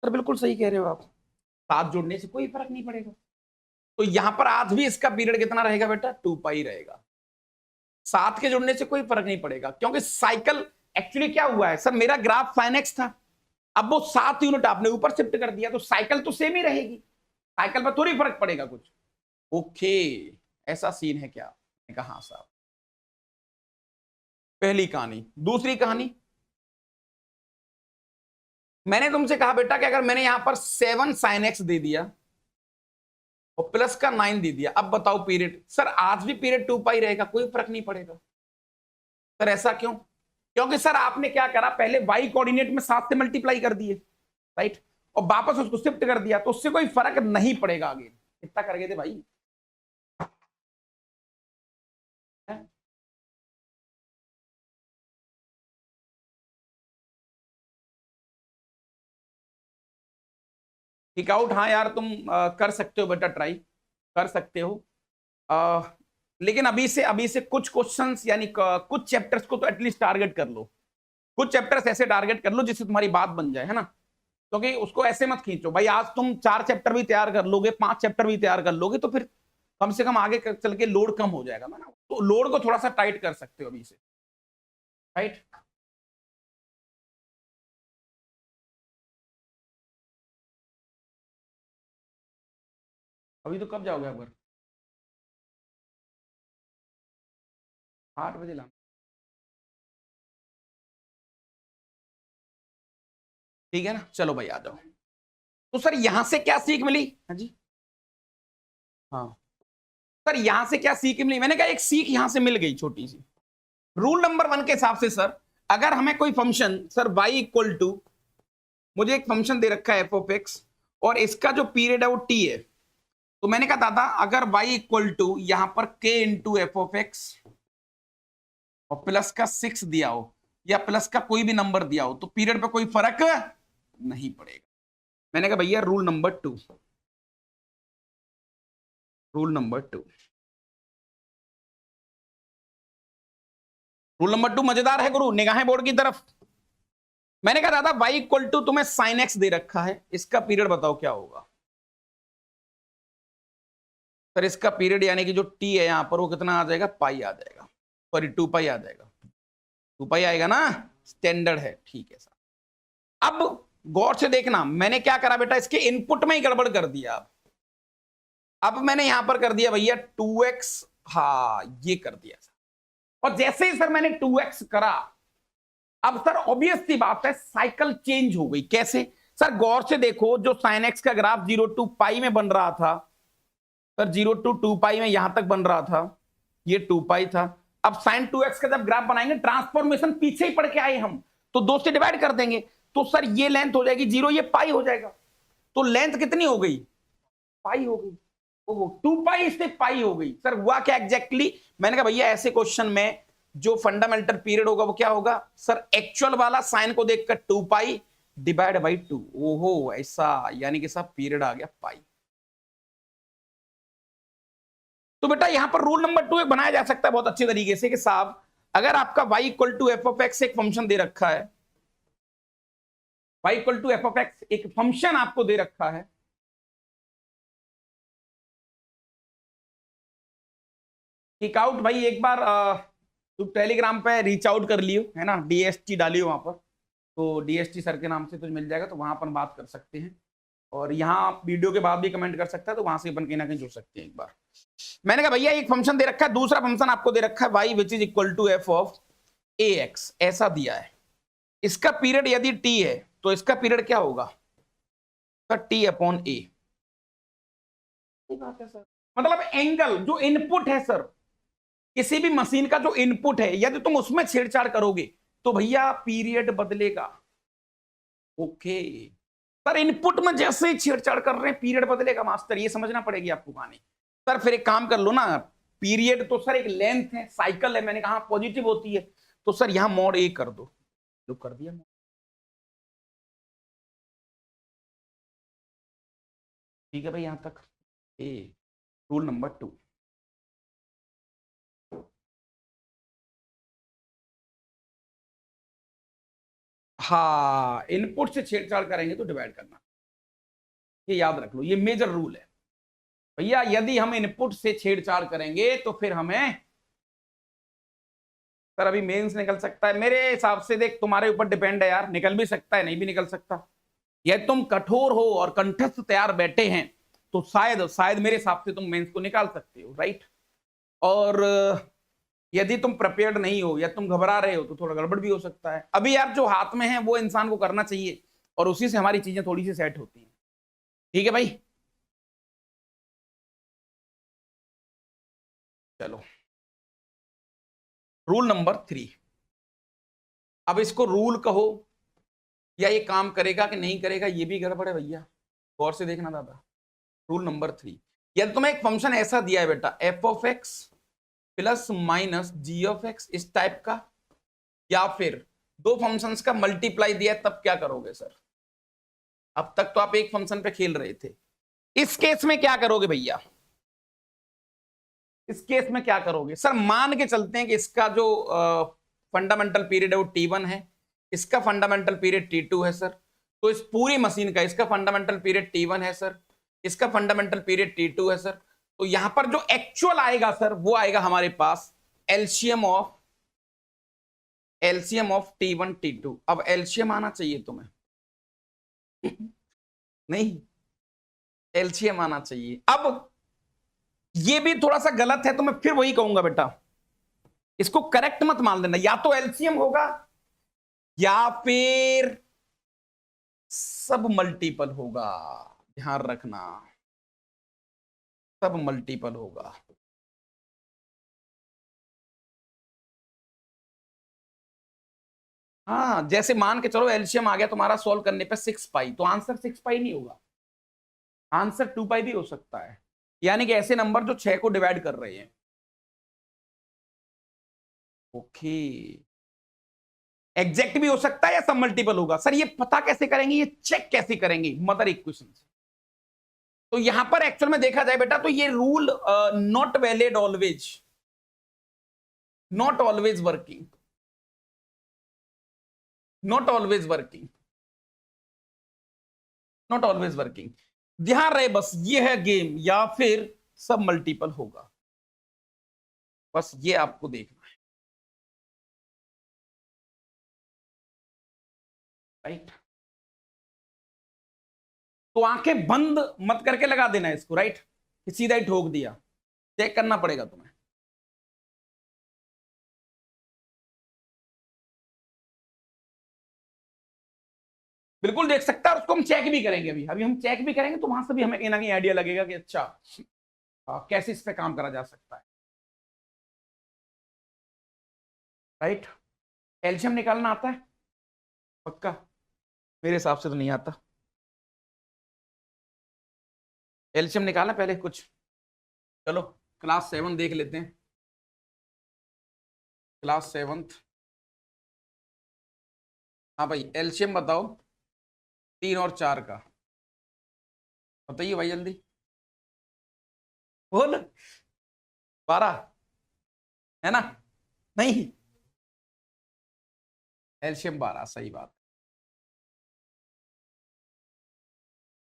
सर बिल्कुल सही कह रहे हो आप, 7 जुड़ने से कोई फर्क नहीं पड़ेगा। तो यहां पर आज भी इसका पीरियड कितना रहेगा बेटा, 2 पाई रहेगा। 7 के जुड़ने से कोई फर्क नहीं पड़ेगा, क्योंकि साइकिल एक्चुअली क्या हुआ है सर, मेरा ग्राफ sin x था, अब वो 7 यूनिट आपने ऊपर शिफ्ट कर दिया, तो साइकिल तो सेम ही रहेगी, साइकिल पर थोड़ी फर्क पड़ेगा कुछ। ओके, ऐसा सीन है क्या। मैंने कहा हाँ साहब। पहली कहानी। दूसरी कहानी, मैंने तुमसे कहा बेटा कि अगर मैंने यहां पर 7 sin x दे दिया और प्लस का 9 दे दिया, अब बताओ पीरियड। सर आज भी पीरियड 2 पाई रहेगा, कोई फर्क नहीं पड़ेगा। सर ऐसा क्यों, क्योंकि सर आपने क्या करा, पहले y कोऑर्डिनेट में 7 से मल्टीप्लाई कर दिए, राइट, और वापस उसको शिफ्ट कर दिया, तो उससे कोई फर्क नहीं पड़ेगा आगे। कितना कर गए थे भाई, किक आउट। हाँ यार तुम कर सकते हो बेटा, ट्राई कर सकते हो। आ, लेकिन अभी से कुछ क्वेश्चंस यानी कुछ चैप्टर्स को तो एटलीस्ट टारगेट कर लो, कुछ चैप्टर्स ऐसे टारगेट कर लो जिससे तुम्हारी बात बन जाए, है ना। क्योंकि उसको ऐसे मत खींचो भाई, आज तुम 4 चैप्टर भी तैयार कर लोगे, 5 चैप्टर भी तैयार कर लोगे, तो फिर कम से कम आगे चल के लोड कम हो जाएगा ना। तो लोड को थोड़ा सा टाइट कर सकते हो अभी से, राइट। अभी तो कब जाओगे आप घर, 8 बजे लाना, ठीक है ना। चलो भाई आ जाओ। तो सर यहां से क्या सीख मिली, हाँ जी, हाँ सर यहां से क्या सीख मिली, मैंने कहा एक सीख यहां से मिल गई छोटी सी। रूल नंबर 1 के हिसाब से सर, अगर हमें कोई function sir y equal to, मुझे एक फंक्शन दे रखा है एफ ऑफ एक्स, और इसका जो पीरियड है वो t है, तो मैंने कहा दादा अगर y इक्वल टू यहां पर k into F of x और प्लस का 6 दिया हो या प्लस का कोई भी नंबर दिया हो, तो पीरियड पे कोई फर्क नहीं पड़ेगा। मैंने कहा भैया rule number 2, rule number 2, rule number 2 मजेदार है गुरु, निगाहें बोर्ड की तरफ। मैंने कहा दादा y इक्वल टू तुम्हें साइन एक्स दे रखा है, इसका पीरियड बताओ क्या होगा। सर इसका पीरियड यानी कि जो t है यहां पर वो कितना आ जाएगा, पाई आ जाएगा, सॉरी 2 पाई आ जाएगा, 2 पाई आएगा ना, स्टैंडर्ड है, ठीक है सर। अब गौर से देखना, मैंने क्या करा बेटा, इसके इनपुट में ही गड़बड़ कर दिया। अब मैंने यहां पर कर दिया भैया 2x, हाँ ये कर दिया सर। और जैसे ही सर मैंने 2x करा, अब सर ऑब्वियस सी बात है साइकिल चेंज हो गई। कैसे सर, गौर से देखो, जो साइन एक्स का ग्राफ 0 टू पाई में बन रहा था सर, 0 टू 2 पाई में यहां तक बन रहा था, ये 2 पाई था। अब साइन 2x का जब ग्राफ बनाएंगे, ट्रांसफॉर्मेशन पीछे ही पढ़ के आए हम, तो 2 से डिवाइड कर देंगे, तो सर ये लेंथ हो जाएगी 0, ये पाई हो जाएगा, तो लेंथ कितनी हो गई, पाई हो गई। वो 2 पाई से पाई हो गई। सर हुआ क्या एग्जैक्टली, मैंने कहा भैया ऐसे क्वेश्चन में जो फंडामेंटल पीरियड होगा वो क्या होगा सर, एक्चुअल वाला साइन को देखकर 2 पाई डिवाइड बाई 2। ओहो ऐसा, यानी कि सब पीरियड आ गया पाई। तो बेटा यहां पर रूल नंबर 2 बनाया जा सकता है बहुत अच्छे तरीके से कि साहब अगर आपका y equal to F of x एक फंक्शन दे रखा है, y equal to F of x एक फंक्शन आपको दे रखा है, किक आउट भाई एक बार तू टेलीग्राम पे रीच आउट कर लियो, है ना, डीएसटी डालियो वहां पर, तो डीएसटी सर के नाम से तुझे मिल जाएगा, तो वहां अपन बात कर सकते हैं। और यहाँ वीडियो के बाद भी कमेंट कर सकता है, तो वहां से अपन कहीं ना कहीं जुड़ सकते हैं एक बार। मैंने कहा भैया एक फंक्शन दे रखा है, दूसरा फंक्शन आपको दे रखा है y which is equal to F of a x, ऐसा दिया है। इसका पीरियड यदि t है तो इसका पीरियड क्या होगा सर, t अपॉन ए। बात है सर, मतलब एंगल जो इनपुट है सर, किसी भी मशीन का जो इनपुट है यदि तुम उसमें छेड़छाड़ करोगे तो भैया पीरियड बदलेगा। ओके सर, इनपुट में जैसे ही छेड़छाड़ कर रहे हैं पीरियड बदलेगा मास्टर, ये समझना पड़ेगी आपको कहानी। सर फिर एक काम कर लो ना, पीरियड तो सर एक लेंथ है, साइकिल है, मैंने कहा पॉजिटिव होती है, तो सर यहां मॉड ए कर दो, जो कर दिया। ठीक है भाई, यहां तक ए रूल नंबर 2। हाँ, इनपुट से छेड़छाड़ करेंगे तो डिवाइड करना, ये याद रख लो, ये मेजर रूल है भैया। यदि हम इनपुट से छेड़छाड़ करेंगे तो फिर हमें, सर अभी मेंस निकल सकता है मेरे हिसाब से, देख तुम्हारे ऊपर डिपेंड है यार, निकल भी सकता है नहीं भी निकल सकता। यदि तुम कठोर हो और कंठस्थ तैयार बैठे हैं तो शायद शायद मेरे हिसाब से तुम मेंस को निकाल सकते हो, राइट। और यदि तुम प्रिपेयर्ड नहीं हो या तुम घबरा रहे हो तो थोड़ा गड़बड़ भी हो सकता है। अभी यार जो हाथ में है वो इंसान को करना चाहिए और उसी से हमारी चीजें थोड़ी सी सेट होती हैं, ठीक है भाई। चलो रूल नंबर 3। अब इसको रूल कहो या ये काम करेगा कि नहीं करेगा ये भी गड़बड़ है भैया, गौर से देखना दादा। रूल नंबर 3, यदि तुम्हें एक फंक्शन ऐसा दिया है बेटा f of x plus minus g of x इस टाइप का, या फिर दो फंक्शंस का मल्टीप्लाई दिया है, तब क्या करोगे सर? अब तक तो आप एक फंक्शन पे खेल रहे थे, इस केस में क्या करोगे भैया? इस केस में क्या करोगे सर? मान के चलते हैं कि इसका जो फंडामेंटल पीरियड है वो T1 है, इसका फंडामेंटल पीरियड T2 है सर। तो इस पूरी मशीन का इसका फंडामेंटल पीरियड T1 है सर, इसका फंडामेंटल पीरियड T2 है सर। तो यहां पर जो एक्चुअल आएगा सर वो आएगा हमारे पास एलसीएम ऑफ T1 T2। अब एलसीएम आना चाहिए तुम्हें नहीं, एलसीएम आना चाहिए। अब ये भी थोड़ा सा गलत है तो मैं फिर वही कहूंगा बेटा, इसको करेक्ट मत मान लेना, या तो एलसीएम होगा या फिर सब मल्टीपल होगा। ध्यान रखना, सब मल्टीपल होगा। हाँ, जैसे मान के चलो एलसीएम आ गया तुम्हारा सॉल्व करने पे 6 पाई, तो आंसर 6 पाई नहीं होगा, आंसर 2 पाई भी हो सकता है। यानी कि ऐसे नंबर जो 6 को डिवाइड कर रहे हैं। ओके, एग्जैक्ट भी हो सकता है या सब मल्टीपल होगा। सर ये पता कैसे करेंगे, ये चेक कैसे करेंगे मदर इक्वेशन से? तो यहां पर एक्चुअल में देखा जाए बेटा तो ये rule not valid always, not always working, not always working, not always working. ध्यान रहे बस, ये है गेम, या फिर सब मल्टीपल होगा, बस ये आपको देखना है, राइट। तो आंखें बंद मत करके लगा देना इसको, राइट, कि सीधा ही ठोक दिया, चेक करना पड़ेगा तुम्हें। बिल्कुल देख सकता है, उसको हम चेक भी करेंगे, अभी अभी हम चेक भी करेंगे, तो वहां से भी हमें कहीं ना कहीं आइडिया लगेगा कि अच्छा कैसे इस पे काम करा जा सकता है, राइट। एल्शियम निकालना आता है पक्का? मेरे हिसाब से तो नहीं आता। एल्शियम निकालना पहले कुछ, चलो क्लास 7 देख लेते हैं, क्लास 7th। हाँ भाई, एल्शियम बताओ 3 और 4 का, बताइए भाई जल्दी बोल। 12 है ना? नहीं, एल्शियम 12, सही बात।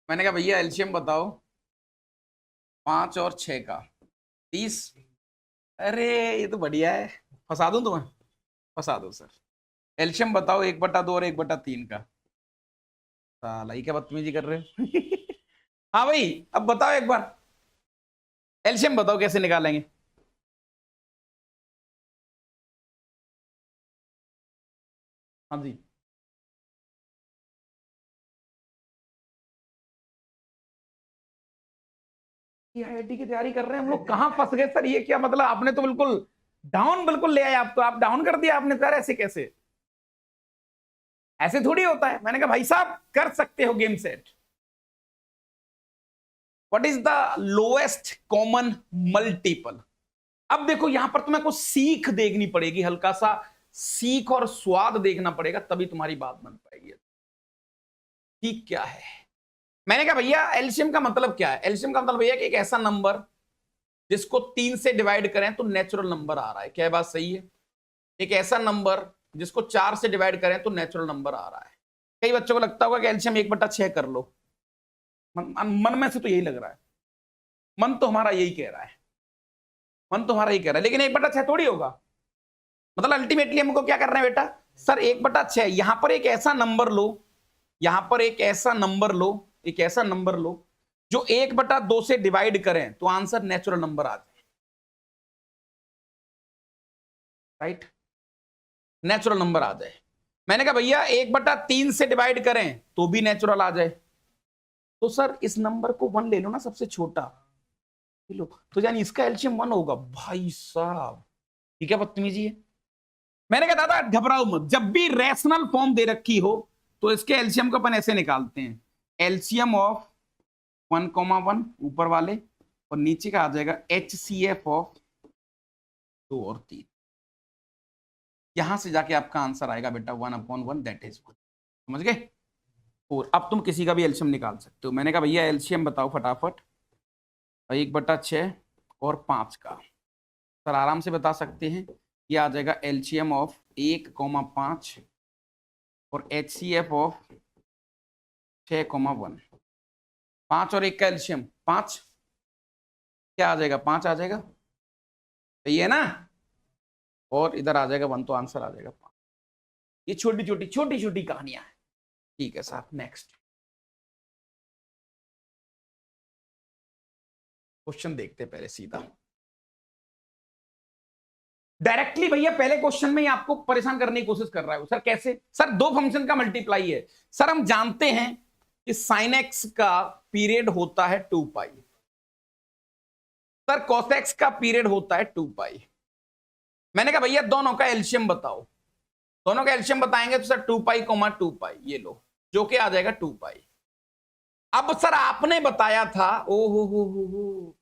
मैंने कहा भैया एल्शियम बताओ 5 और 6 का, 30। अरे ये तो बढ़िया है, फंसा दूं तुम्हें? फंसा दो सर। एल्शियम बताओ 1/2 और 1/3 का। साला ये क्या बदतमीजी कर रहे हो हाँ भाई, अब बताओ एक बार, एल्शियम बताओ कैसे निकालेंगे? हाँ जी, आईआईटी की तैयारी कर रहे हैं हम लोग, कहाँ फंस गए सर? ये क्या मतलब, आपने तो बिल्कुल डाउन बिल्कुल ले आए, आप तो आप डाउन कर दिया आपने सर, ऐसे कैसे? ऐसे थोड़ी होता है। मैंने कहा भाई साहब कर सकते हो game set. What is the lowest common multiple? अब देखो यहां पर तुम्हें कुछ सीख देखनी पड़ेगी, हल्का सा सीख और स्वाद देखना पड़ेगा, तभी तुम्हारी बात बन पाएगी। ठीक क्या है? मैंने कहा भैया एलसीएम का मतलब क्या है? एलसीएम का मतलब भैया कि एक ऐसा नंबर जिसको 3 से डिवाइड करें तो नेचुरल नंबर आ रहा है। क्या बात सही है? एक ऐसा नंबर जिसको 4 से डिवाइड करें तो नेचुरल नंबर आ रहा है। कई बच्चों को लगता होगा कि एलसीएम 1/6 कर लो, मन में से तो यही लग रहा है, मन तो हमारा यही कह रहा है, मन तो हमारा यही कह रहा है, लेकिन 1/6 थोड़ी होगा। मतलब अल्टीमेटली हमको क्या करना है बेटा? सर 1/6, यहां पर एक ऐसा नंबर लो, यहां पर एक ऐसा नंबर लो, एक ऐसा नंबर लो जो 1/2 से डिवाइड करें तो आंसर नेचुरल नंबर आ जाए। राइट, नेचुरल नंबर आ जाए। मैंने कहा भैया 1/3 से डिवाइड करें तो भी नेचुरल आ जाए। तो सर इस नंबर को 1 ले लो ना, सबसे छोटा लो, तो यानी इसका एलसीएम 1 होगा। भाई साहब ठीक है, बदतमीजी है। मैंने कहा दादा घबराओ मत, जब भी रैशनल फॉर्म दे रखी हो तो इसके एलसीएम को अपन ऐसे निकालते हैं, एलसीएम ऑफ 1,1 ऊपर वाले और नीचे का आ जाएगा HCF ऑफ 2 और 3। यहां से जाके आपका आंसर आएगा बेटा 1/1, दैट इज 1। समझ गए? और अब तुम किसी का भी एलसीएम निकाल सकते हो। मैंने कहा भैया एलसीएम बताओ फटाफट, 1/6 और 5 का। सर आराम से बता सकते हैं, ये आ जाएगा एलसीएम ऑफ 1,5 और HCF ऑफ 6,1। 5 और 1 का एलसीएम 5, क्या आ जाएगा? 5 आ जाएगा, सही है ना? और इधर आ जाएगा 1, तो आंसर आ जाएगा 5। ये छोटी छोटी कहानियां हैं। ठीक है साहब, नेक्स्ट क्वेश्चन देखते हैं पहले सीधा। डायरेक्टली भैया पहले क्वेश्चन में ही आपको परेशान करने की कोशिश कर रहा है। सर कैसे? सर 2 फंक्शन का मल्टीप्लाई है। सर हम जानते हैं कि sin x का पीरियड होता है 2 पाई, सर cos x का पीरियड होता है 2 पाई। मैंने कहा भैया दोनों का एलसीएम बताओ। दोनों का एलसीएम बताएंगे तो सर 2 पाई 2 पाई, ये लो, जो कि आ जाएगा 2 पाई। अब सर आपने बताया था, ओ हो,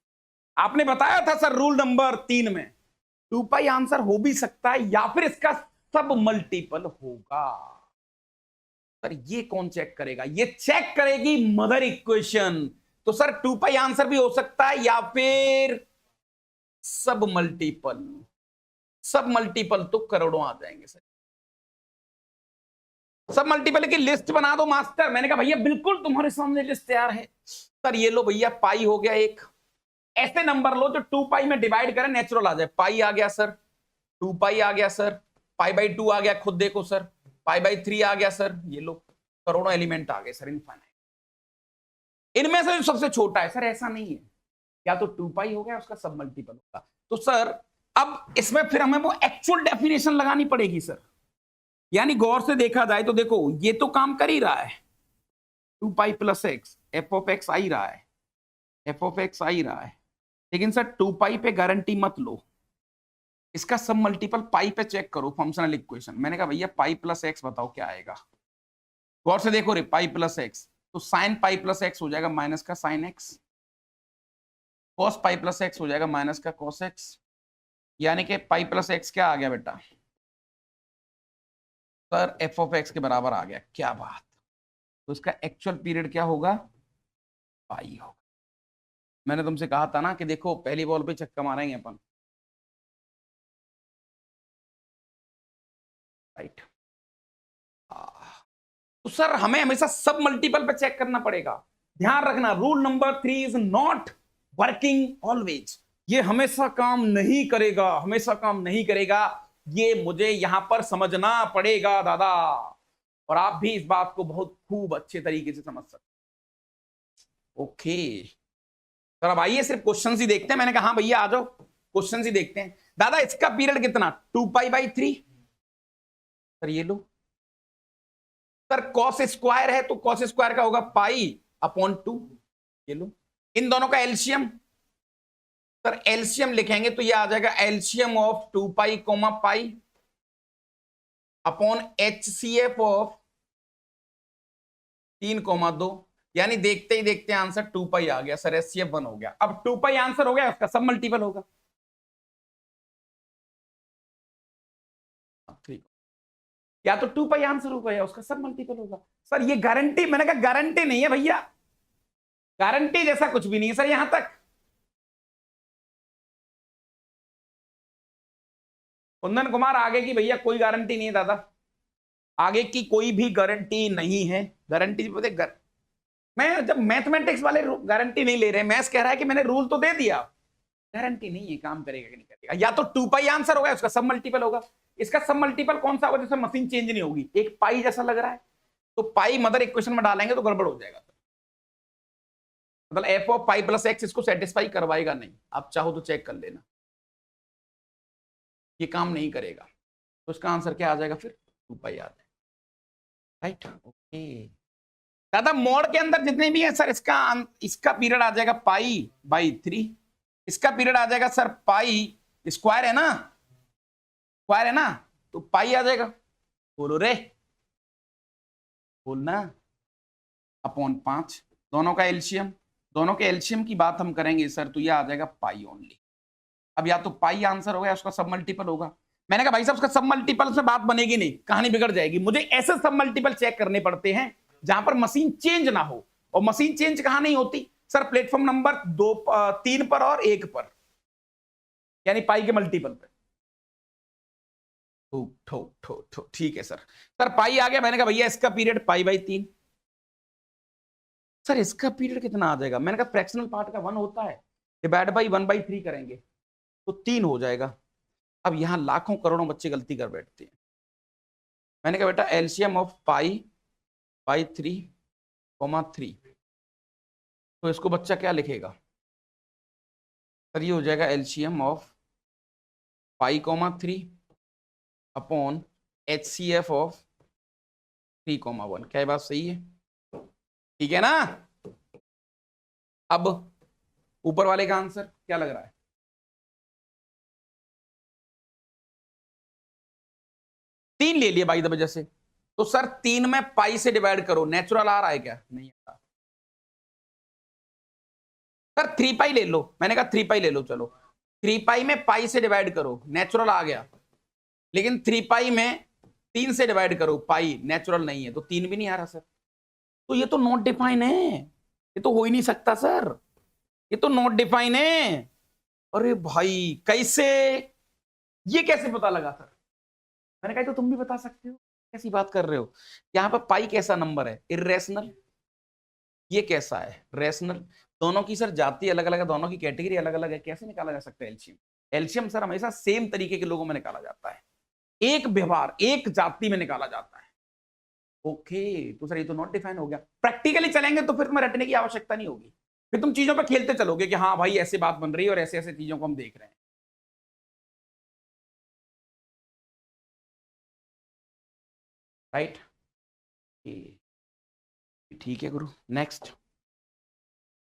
आपने बताया था सर रूल नंबर 3 में 2 पाई आंसर हो भी सकता है या फिर इसका सब मल्टीपल होगा। सर ये कौन चेक करेगा? ये चेक करेगी मदर इक्वेशन। तो सर 2 पाई आंसर भी हो सकता है या फिर सब मल्टीपल। सब मल्टीपल तो करोड़ों आ जाएंगे सर। सब मल्टीपल की लिस्ट बना दो मास्टर। मैंने कहा भैया बिल्कुल तुम्हारे सामने लिस्ट तैयार है। सर ये लो भैया, पाई हो गया एक। ऐसे नंबर लो जो 2 पाई में डिवाइड करें नेचुरल आ जाए। पाई आ गया सर, 2 पाई आ गया सर, पाई/2 आ गया, खुद देखो सर, पाई/3 आ गया सर, ये लो करोड़ों एलिमेंट आ गए सर, इनफाइनाइट। इनमें से जो सबसे छोटा है सर, ऐसा नहीं है, या तो 2 पाई हो गया उसका सब मल्टीपल होगा। तो सर अब इसमें फिर हमें वो एक्चुअल डेफिनेशन लगानी पड़ेगी सर। यानी गौर से देखा जाए तो देखो ये तो काम कर ही रहा है, 2 पाई plus x, f of x आ ही रहा है, एफ ऑफ एक्स आ ही रहा है। लेकिन सर 2 पाई पे गारंटी मत लो, इसका सब मल्टीपल पाई पे चेक करो फंक्शनल इक्वेशन। मैंने कहा भैया पाई प्लस एक्स बताओ क्या आएगा। गौर से देखो रे, पाई प्लस एक्स तो साइन पाई प्लस एक्स हो जाएगा माइनस का sine x, cos pi plus x हो जाएगा माइनस का कॉस एक्स। यानी कि पाई प्लस एक्स क्या आ गया बेटा? सर एफ ऑफ एक्स के बराबर आ गया। क्या बात! तो इसका एक्चुअल पीरियड क्या होगा? पाई होगा। मैंने तुमसे कहा था ना कि देखो पहली बॉल पे छक्का मारेंगे अपन, राइट। तो सर हमें हमेशा सब मल्टीपल पे चेक करना पड़ेगा। ध्यान रखना rule number 3 is not working always. ये हमेशा काम नहीं करेगा, हमेशा काम नहीं करेगा, ये मुझे यहां पर समझना पड़ेगा दादा। और आप भी इस बात को बहुत खूब अच्छे तरीके से समझ सकते। ओके सर, अब आइए सिर्फ क्वेश्चन ही देखते हैं। मैंने कहा हाँ भैया आ जाओ, क्वेश्चन ही देखते हैं। दादा इसका पीरियड कितना? 2 पाई/3। सर ये लो सर, कॉस स्क्वायर है तो कॉस स्क्वायर का होगा पाई/2। ये लो इन दोनों का एलसीएम, सर एलसीएम लिखेंगे तो ये आ जाएगा LCM of 2 pi pi upon HCF of 3,2। यानी देखते ही देखते आंसर 2 पाई आ गया सर, HCF 1 हो गया। अब 2 पाई आंसर हो गया, उसका सब मल्टीपल होगा। या तो 2 पाई आंसर होगा या उसका सब मल्टीपल होगा। सर ये गारंटी, मैंने कहा गारंटी नहीं है भैया, गारंटी जैसा कुछ भी नहीं है सर यहां तक। कुंदन कुमार आगे की भैया कोई गारंटी नहीं है दादा, आगे की कोई भी गारंटी नहीं है। गारंटी मैं जब मैथमेटिक्स वाले गारंटी नहीं ले रहे, मैथ्स कह रहा है कि मैंने रूल तो दे दिया, गारंटी नहीं है काम करेगा कि नहीं करेगा। या तो 2 पाई आंसर होगा, उसका सब मल्टीपल होगा। इसका सब मल्टीपल कौन सा होगा जैसे मशीन चेंज नहीं होगी, एक पाई जैसा लग रहा है, तो पाई मदर इक्वेशन में डालेंगे तो गड़बड़ हो जाएगा। मतलब F of pi plus x इसको सेटिस्फाई करवाएगा नहीं, आप चाहो तो चेक कर लेना, ये काम नहीं करेगा। तो इसका आंसर क्या आ जाएगा फिर, 2 पाई आ जाएगा। राइट, ओके दादा। मोड के अंदर जितने भी है सर, इसका पीरियड आ जाएगा पाई बाई 3, इसका पीरियड आ जाएगा सर पाई, स्क्वायर है ना, स्क्वायर है ना, तो पाई आ जाएगा। बोलो रे, बोलना, अपॉन 5, दोनों का एलसीएम, दोनों के एलसीएम की बात हम करेंगे सर, तो ये आ जाएगा पाई ओनली। अब या तो पाई आंसर होगा, उसका सब मल्टीपल होगा। मैंने कहा भाई साहब उसका सब मल्टीपल से बात बनेगी नहीं, कहानी बिगड़ जाएगी। मुझे ऐसे सब मल्टीपल चेक करने पड़ते हैं जहां पर मशीन चेंज ना हो। और मशीन चेंज कहां नहीं होती सर, प्लेटफॉर्म नंबर 2, 3 पर और 1 पर, यानी पाई के मल्टीपल पे। ठीक है सर। सर पाई आ गया, मैंने कहा भैया इसका पीरियड पाई बाई 3। सर इसका पीरियड कितना आ जाएगा, मैंने कहा फ्रैक्शनल पार्ट का 1 होता है, डिवाइड बाई 1/3 करेंगे तो 3 हो जाएगा। अब यहां लाखों करोड़ों बच्चे गलती कर बैठते हैं। मैंने कहा बेटा एलसीएम ऑफ पाई बाई 3, 3, तो इसको बच्चा क्या लिखेगा सर, ये हो जाएगा LCM of pi 3 upon HCF of 3, 1। क्या ये बात सही है, ठीक है ना। अब ऊपर वाले का आंसर क्या लग रहा है, 3 ले लिया बाई द वजह से, तो सर 3 में पाई से डिवाइड करो, नेचुरल आ रहा है क्या, नहीं आ रहा। सर 3 पाई ले लो, मैंने कहा 3 पाई ले लो, चलो 3 पाई में पाई से डिवाइड करो, नेचुरल आ गया। लेकिन 3 पाई में 3 से डिवाइड करो, पाई नेचुरल नहीं है, तो 3 भी नहीं आ रहा सर। तो ये तो नॉट डिफाइन है, ये तो हो ही नहीं सकता सर, ये तो नॉट डिफाइन है। अरे भाई कैसे, ये कैसे पता लगा सर, मैंने कहा तो तुम भी बता सकते हो, कैसी बात कर रहे हो। यहाँ पर पाई कैसा नंबर है, इर्रेशनल, ये कैसा है रेशनल। दोनों की सर जाति अलग अलग है, दोनों की कैटेगरी अलग अलग है, कैसे निकाला जा सकता है एलसीएम। एलसीएम सर हमेशा सेम तरीके के लोगों में निकाला जाता है, एक व्यवहार एक जाति में निकाला जाता है। ओके, तो सर ये तो नॉट डिफाइन हो गया। प्रैक्टिकली चलेंगे तो फिर तुम्हें रटने की आवश्यकता नहीं होगी, फिर तुम चीजों पर खेलते चलोगे कि हाँ भाई ऐसे बात बन रही है और ऐसे ऐसे चीजों को हम देख रहे हैं। राइट, ठीक है गुरु। नेक्स्ट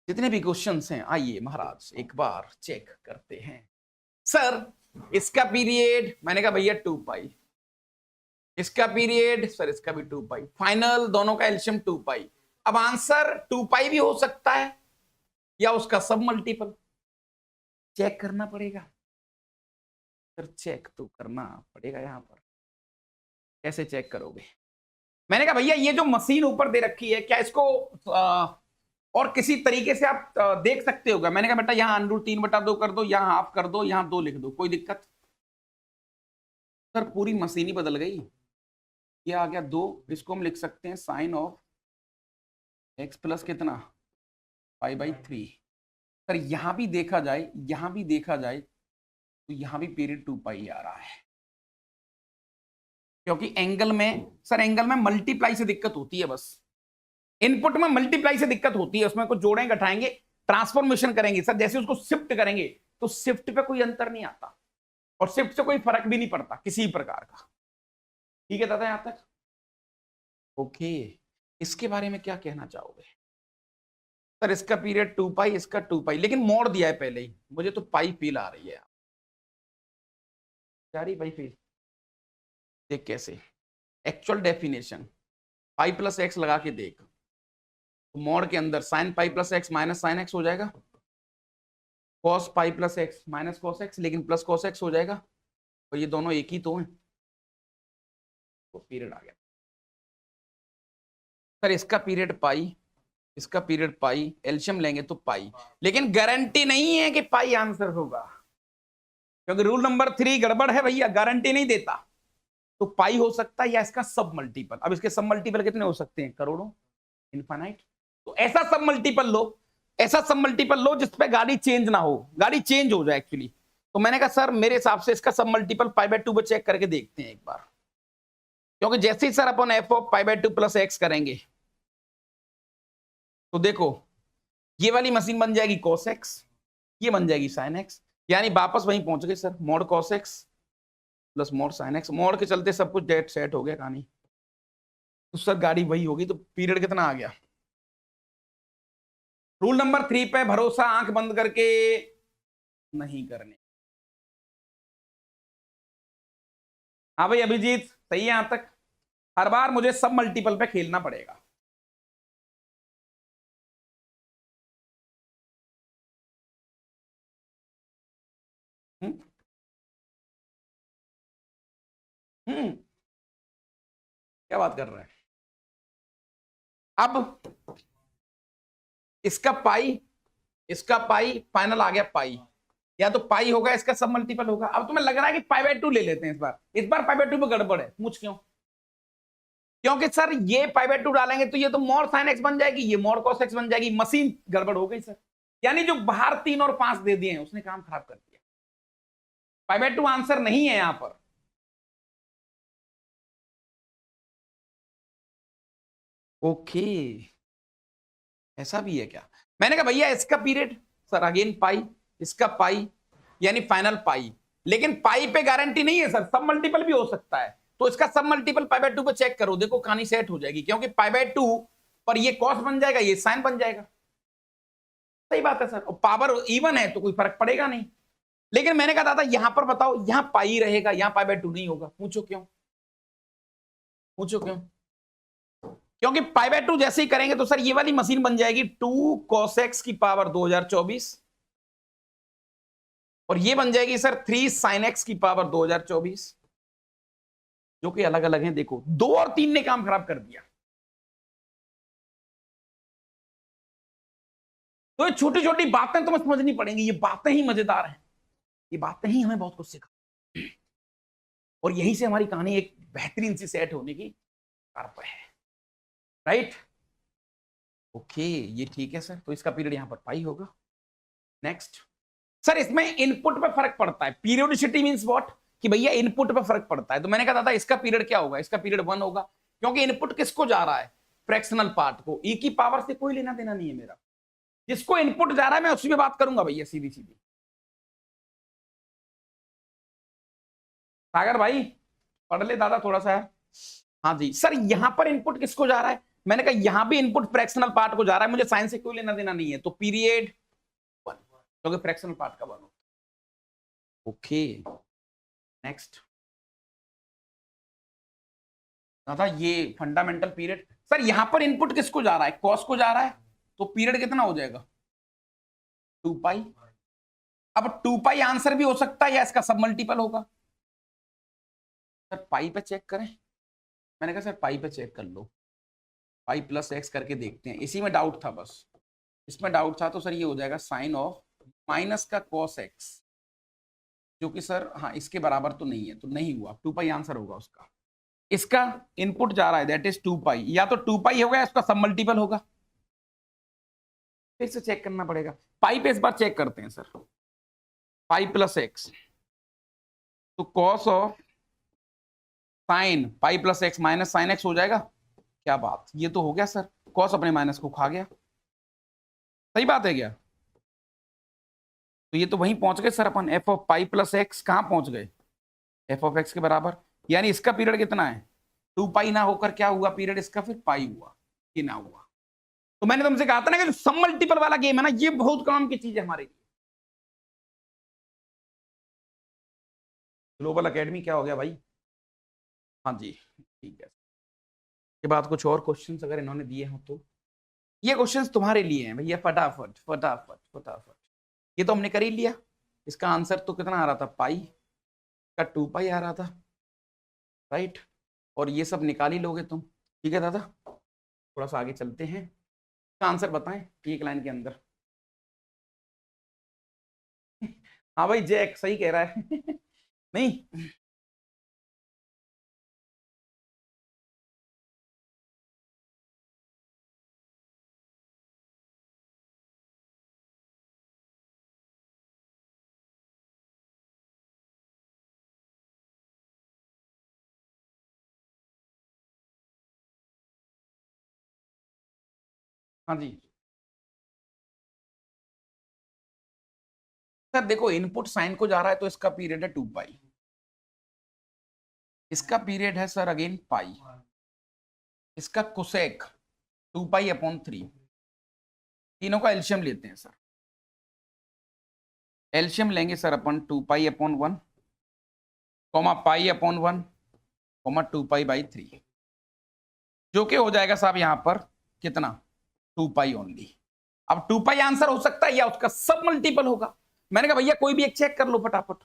जितने भी क्वेश्चंस हैं आइए महाराज एक बार चेक करते हैं। सर इसका पीरियड, मैंने कहा भैया 2 पाई, इसका पीरियड सर इसका भी 2 पाई, फाइनल दोनों का एलसीएम 2 पाई। अब आंसर 2 पाई भी हो सकता है या उसका सब मल्टीपल, चेक करना पड़ेगा सर, चेक तो करना पड़ेगा। यहां पर कैसे चेक करोगे, मैंने कहा भैया ये जो मशीन ऊपर दे रखी है क्या इसको और किसी तरीके से आप देख सकते होगा। मैंने कहा बेटा यहाँ √3/2 कर दो, यहाँ हाफ कर दो, यहाँ 2 लिख दो, कोई दिक्कत। सर पूरी मशीन ही बदल गई, ये आ गया 2, इसको हम लिख सकते हैं साइन ऑफ x प्लस कितना पाई/3। सर यहां भी देखा जाए, यहां भी देखा जाए तो यहां भी पीरियड 2 पाई आ रहा है, क्योंकि एंगल में सर, एंगल में मल्टीप्लाई से दिक्कत होती है, बस इनपुट में मल्टीप्लाई से दिक्कत होती है, उसमें कुछ जोड़ेंगे घटाएंगे ट्रांसफॉर्मेशन करेंगे सर, जैसे उसको शिफ्ट करेंगे तो शिफ्ट पे कोई अंतर नहीं आता और शिफ्ट से कोई फर्क भी नहीं पड़ता किसी प्रकार का। ठीक है दादा यहां तक ओके। इसके बारे में क्या कहना चाहोगे सर, इसका पीरियड 2 पाई, इसका 2 पाई, लेकिन मोड़ दिया है पहले ही, मुझे तो पाई फील आ रही है, जा रही पाई फील, देख कैसे एक्चुअल डेफिनेशन पाई प्लस एक्स लगा के देख, तो मोड के अंदर sine pi plus x minus sine x हो जाएगा, cos pi plus x minus cos x, लेकिन प्लस कॉस एक्स हो जाएगा, और ये दोनों एक ही तो हैं, तो पीरियड आ गया सर। इसका पीरियड पाई इसका पीरियड पाई, एलसीएम लेंगे तो पाई, लेकिन गारंटी नहीं है कि पाई आंसर होगा, क्योंकि रूल नंबर 3 गड़बड़ है भैया, गारंटी नहीं देता। तो पाई हो सकता है या इसका सब मल्टीपल। अब इसके सब मल्टीपल कितने हो सकते हैं? करोड़ों, इनफाइनाइट। तो ऐसा सब मल्टीपल लो, ऐसा सब मल्टीपल लो जिसपे गाड़ी चेंज ना हो, गाड़ी चेंज हो जाए एक्चुअली। तो मैंने कहा सर मेरे हिसाब से इसका सब मल्टीपल π/2 पे चेक करके देखते हैं एक बार, क्योंकि जैसे ही सर अपन f ऑफ π/2 प्लस x करेंगे तो देखो ये वाली मशीन बन जाएगी cos x, ये बन जाएगी sin x, यानी वापस वहीं पहुंच गए sir, mod cos x plus mod sin x। Mod के चलते सब कुछ डेट सेट हो गया कहानी। तो सर गाड़ी वही होगी। तो पीरियड कितना आ गया? रूल नंबर 3 पे भरोसा आंख बंद करके नहीं करने। हाँ भाई अभिजीत सही है यहां तक। हर बार मुझे सब मल्टीपल पे खेलना पड़ेगा। हम्म हम्म क्या बात कर रहा है? अब इसका पाई फाइनल आ गया पाई, या तो पाई होगा इसका सब मल्टीपल होगा। अब तुम्हें लग रहा है कि π/2 ले लेते हैं इस बार π/2 पे गड़बड़ है। पूछ क्यों? क्योंकि सर ये π/2 डालेंगे तो ये तो मॉड साइन एक्स बन जाएगी, ये मॉड कॉस एक्स बन जाएगी, मशीन गड़बड़ हो गई सर। यानी जो बाहर 3 और 5 दे दिए हैं उसने काम खराब कर दिया। π/2 आंसर नहीं है यहां पर। ओके ऐसा भी है क्या? मैंने कहा भैया इसका पीरियड सर अगेन पाई, इसका पाई, यानी फाइनल पाई, लेकिन पाई पे गारंटी नहीं है सर, सब मल्टीपल भी हो सकता है। तो इसका सब मल्टीपल π/2 पे चेक करो, देखो कहानी सेट हो जाएगी, क्योंकि π/2 पर ये कॉस बन जाएगा, ये साइन बन जाएगा। सही बात है सर, और पावर इवन है तो कोई फर्क पड़ेगा नहीं। लेकिन मैंने कहा दादा यहां पर बताओ, यहां पाई रहेगा, यहां π/2 नहीं होगा। पूछो क्यों? पूछो क्यों? क्योंकि π/2 जैसे ही करेंगे तो सर ये वाली मशीन बन जाएगी 2 cos x की पावर 2024, और ये बन जाएगी सर 3 sin x की पावर 2024, जो कि अलग अलग हैं। देखो 2 और 3 ने काम खराब कर दिया। तो ये छोटी छोटी बातें तुम्हें समझनी पड़ेंगी, ये बातें ही मजेदार हैं, ये बातें ही हमें बहुत कुछ सिखा, और यहीं से हमारी कहानी एक बेहतरीन सी सेट होने की कारप है। राइट ओके ये ठीक है सर। तो इसका पीरियड यहां पर पाई होगा। नेक्स्ट सर इसमें इनपुट पे फर्क पड़ता है। पीरियोडिसिटी मींस व्हाट, कि भैया इनपुट पे फर्क पड़ता है। तो मैंने कहा दादा इसका पीरियड क्या होगा? इसका पीरियड 1 होगा, क्योंकि इनपुट किसको जा रहा है? फ्रैक्शनल पार्ट को। ई की पावर से कोई लेना देना नहीं है मेरा, जिसको इनपुट जा रहा है मैं उसी पे बात करूंगा भैया, सीधी सीधी। सागर भाई पढ़ ले दादा थोड़ा सा है। हाँ जी सर यहां पर इनपुट किसको जा रहा है? मैंने कहा यहां भी इनपुट फ्रैक्शनल पार्ट को जा रहा है, मुझे साइन से कोई लेना देना नहीं है। तो पीरियड 1, क्योंकि फ्रैक्शनल पार्ट का 1 होता है। ओके नेक्स्ट दादा ये फंडामेंटल पीरियड, सर यहां पर इनपुट किसको जा रहा है? कॉस को जा रहा है, तो पीरियड कितना हो जाएगा? 2 पाई। अब 2 पाई आंसर भी हो सकता है या इसका सब मल्टीपल होगा? सर पाई पे चेक करें। मैंने कहा सर पाई पे चेक कर लो, पाई प्लस एक्स करके देखते हैं। इसी में डाउट था बस, इसमें डाउट था। तो सर ये हो जाएगा साइन ऑफ माइनस का कॉस एक्स, जो कि सर हाँ इसके बराबर तो नहीं है, तो नहीं हुआ। 2 पाई आंसर होगा उसका। इसका इनपुट जा रहा है दैट इज 2 पाई, या तो 2 पाई होगा, इसका सब मल्टीपल होगा। फिर से चेक करना पड़ेगा। पाई पे इस बार चेक करते हैं सर, पाई प्लस एक्स, तो cos of sine pi plus x minus sine x हो जाएगा। क्या बात, ये तो हो गया सर, कॉस अपने माइनस को खा गया। सही बात है क्या? तो ये तो वहीं पहुंच गए sir upon, F of pi plus x कहां पहुंच गए? एफ ऑफ एक्स के बराबर। यानी इसका पीरियड कितना है? 2 पाई ना होकर क्या हुआ पीरियड इसका? फिर पाई हुआ, ये ना हुआ। तो मैंने तुमसे कहा था ना कि जो सम मल्टीपल वाला गेम है ना, ये बहुत काम की चीज है हमारे लिए। ग्लोबल एकेडमी क्या हो गया भाई? हाँ जी ठीक है। के बाद कुछ और क्वेश्चंस अगर इन्होंने दिए हो तो ये क्वेश्चंस तुम्हारे लिए हैं भैया, फटाफट फटाफट फटाफट। ये तो हमने कर ही लिया। इसका आंसर तो कितना आ रहा था? पाई का 2 पाई आ रहा था, राइट। और ये सब निकाल ही लोगे तुम। ठीक है दादा थोड़ा सा आगे चलते हैं। आंसर बताएं एक लाइन के अंदर। हाँ भाई जैक सही कह रहा है। नहीं हाँ जी सर, देखो इनपुट साइन को जा रहा है तो इसका पीरियड है 2 पाई, इसका पीरियड है सर अगेन पाई, इसका कोसेक 2 पाई/3। तीनों का एल्शियम लेते हैं सर। एल्शियम लेंगे सर अपन 2 पाई/1 कॉमा पाई/1 कॉमा 2 पाई/3, जो कि हो जाएगा साहब यहां पर कितना 2 पाई ओनली। अब 2 पाई आंसर हो सकता है या उसका सब मल्टीपल होगा। मैंने कहा भैया कोई भी एक चेक कर लो फटाफट।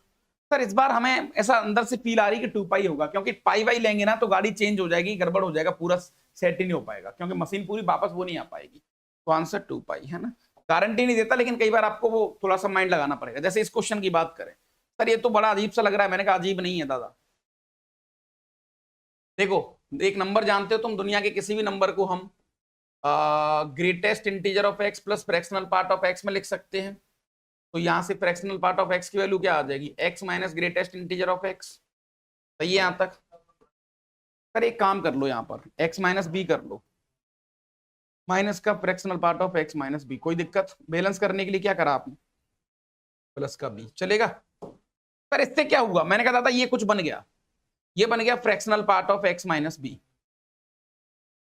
सर इस बार हमें ऐसा अंदर से फील आ रही कि 2 पाई होगा, क्योंकि पाई वाई लेंगे ना तो गाड़ी चेंज हो जाएगी, गड़बड़ हो जाएगा, पूरा सेट ही नहीं हो पाएगा, क्योंकि मशीन पूरी वापस वो नहीं आ पाएगी। तो आंसर 2 पाई है ना। गारंटी नहीं देता, लेकिन कई बार आपको वो थोड़ा सा माइंड लगाना पड़ेगा। जैसे इस क्वेश्चन की बात करें, सर ये तो बड़ा अजीब सा लग रहा है। मैंने कहा अजीब नहीं है दादा। देखो एक नंबर जानते हो तुम, दुनिया के किसी भी नंबर को हम greatest integer of x plus fractional part of x में लिख सकते हैं। तो यहां से फ्रैक्शनल पार्ट ऑफ एक्स की वैल्यू क्या आ जाएगी, x minus greatest integer of x. सही है यहां तक। सर एक काम कर लो, यहां पर एक्स माइनस बी कर लो, माइनस का fractional part of x minus b. कोई दिक्कत? बैलेंस करने के लिए क्या करा आपने, प्लस का बी चलेगा। सर इससे क्या हुआ, मैंने कहा था ये कुछ बन गया, ये बन गया fractional part of x minus b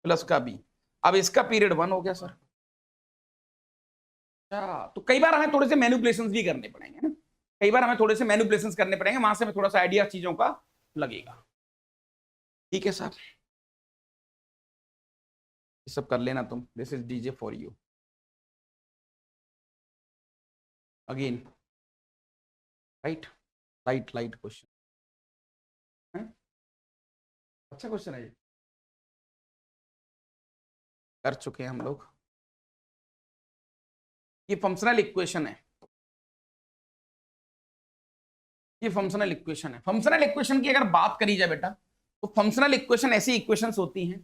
plus का बी। अब इसका पीरियड 1 हो गया सर। अच्छा, तो कई बार हमें थोड़े से मैनिपुलेशंस भी करने पड़ेंगे ना, कई बार हमें थोड़े से मैनिपुलेशंस करने पड़ेंगे, वहां से हमें थोड़ा सा आइडिया चीजों का लगेगा। ठीक है साहब, ये सब कर लेना तुम। This is DJ for you again. Right, light light question है, अच्छा क्वेश्चन है ये, कर चुके हैं हम लोग। ये फंक्शनल इक्वेशन है, ये फंक्शनल इक्वेशन है। फंक्शनल इक्वेशन की अगर बात करी जाए बेटा, तो फंक्शनल इक्वेशन ऐसी इक्वेशंस होती हैं,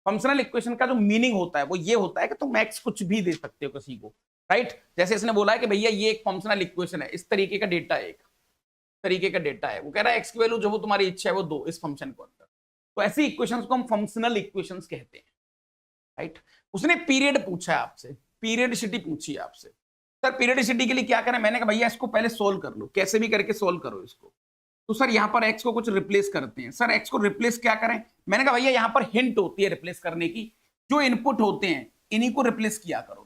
फंक्शनल इक्वेशन का जो मीनिंग होता है वो ये होता है कि तुम एक्स कुछ भी दे सकते हो किसी को। राइट, जैसे इसने बोला है कि भैया ये एक फंक्शनल इक्वेशन है, इस तरीके का डेटा है, एक तरीके का डेटा है, वो कह रहा है एक्स की वैल्यू जो वो तुम्हारी इच्छा है वो दो इस फंक्शन को अंदर। तो ऐसी इक्वेशंस को हम फंक्शनल इक्वेशंस कहते हैं। राइट, उसने पीरियड पूछा है आपसे, पीरियडिसिटी पूछी है आपसे। सर पीरियडिसिटी के लिए क्या करें, मैंने कहा भैया इसको पहले सोल्व कर लो, कैसे भी करके सोल्व करो इसको। तो सर यहाँ पर एक्स को कुछ रिप्लेस करते हैं। सर एक्स को रिप्लेस क्या करें, मैंने कहा भैया यहाँ पर हिंट होती है रिप्लेस करने की, जो इनपुट होते हैं इन्हीं को रिप्लेस किया करो।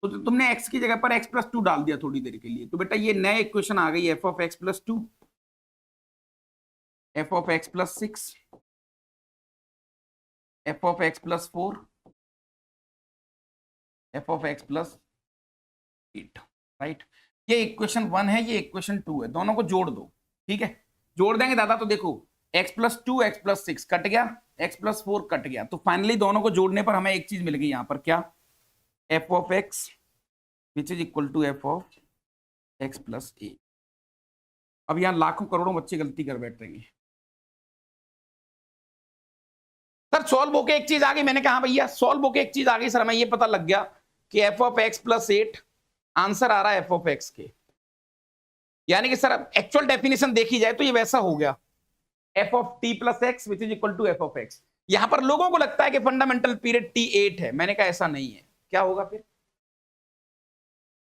तो तुमने एक्स की जगह पर x+2 डाल दिया थोड़ी देर के लिए, तो बेटा ये नए इक्वेशन आ गई, f(x+2), f(x+6), f(x+4), f(x+8). Right, ये इक्वेशन 1 है, ये इक्वेशन 2 है, दोनों को जोड़ दो। ठीक है, जोड़ देंगे दादा तो देखो x+2 x+6 कट गया, x+4 कट गया, तो फाइनली दोनों को जोड़ने पर हमें एक चीज मिल गई यहां पर, क्या, f(x) which is equal to f(x+8). अब यहां लाखों करोड़ों बच्चे गलती कर बैठ रहे हैं। सर सॉल्व होके एक चीज आ गई, मैंने कहा भैया सॉल्व होके एक चीज आ गई सर, हमें ये पता लग गया कि f(x+8) आंसर आ रहा है f(x) के, यानी कि सर एक्चुअल डेफिनेशन देखी जाए तो ये वैसा हो गया, f(t+x) which is equal to f(x). यहां पर लोगों को लगता है कि फंडामेंटल पीरियड t8 है, मैंने कहा ऐसा नहीं है। क्या होगा फिर,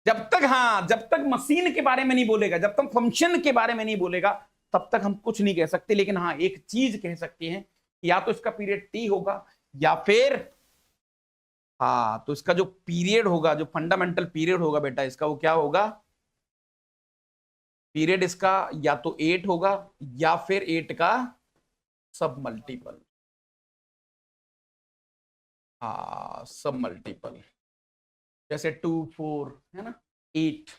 जब तक, हाँ जब तक मशीन के बारे में नहीं बोलेगा, जब तक फंक्शन के बारे में नहीं बोलेगा, तब तक हम कुछ नहीं कह सकते। लेकिन हाँ एक चीज कह सकते हैं, या तो इसका पीरियड टी होगा, या फिर हाँ तो इसका जो पीरियड होगा, जो फंडामेंटल पीरियड होगा बेटा इसका, वो क्या होगा, पीरियड इसका या तो 8 होगा या फिर 8 का सब मल्टीपल। हाँ सब मल्टीपल, जैसे 2 4 है ना, 8,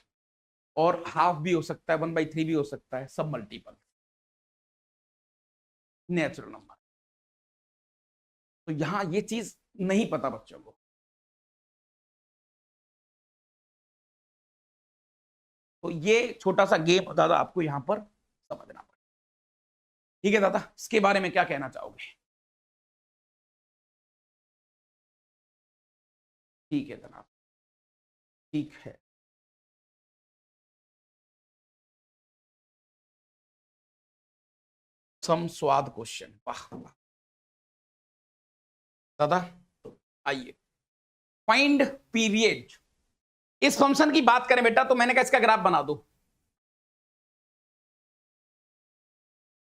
और हाफ भी हो सकता है, 1/3 भी हो सकता है, सब मल्टीपल नेचुरल नंबर। तो यहां ये चीज नहीं पता बच्चों को, तो ये छोटा सा गेम दादा आपको यहां पर समझना पड़ेगा। ठीक है दादा, इसके बारे में क्या कहना चाहोगे? ठीक है जनाब, ठीक है। सम स्वाद क्वेश्चन, वाह वाह दादा। आइए, फाइंड पीरियड। इस फंक्शन की बात करें बेटा तो मैंने कहा इसका ग्राफ बना दो।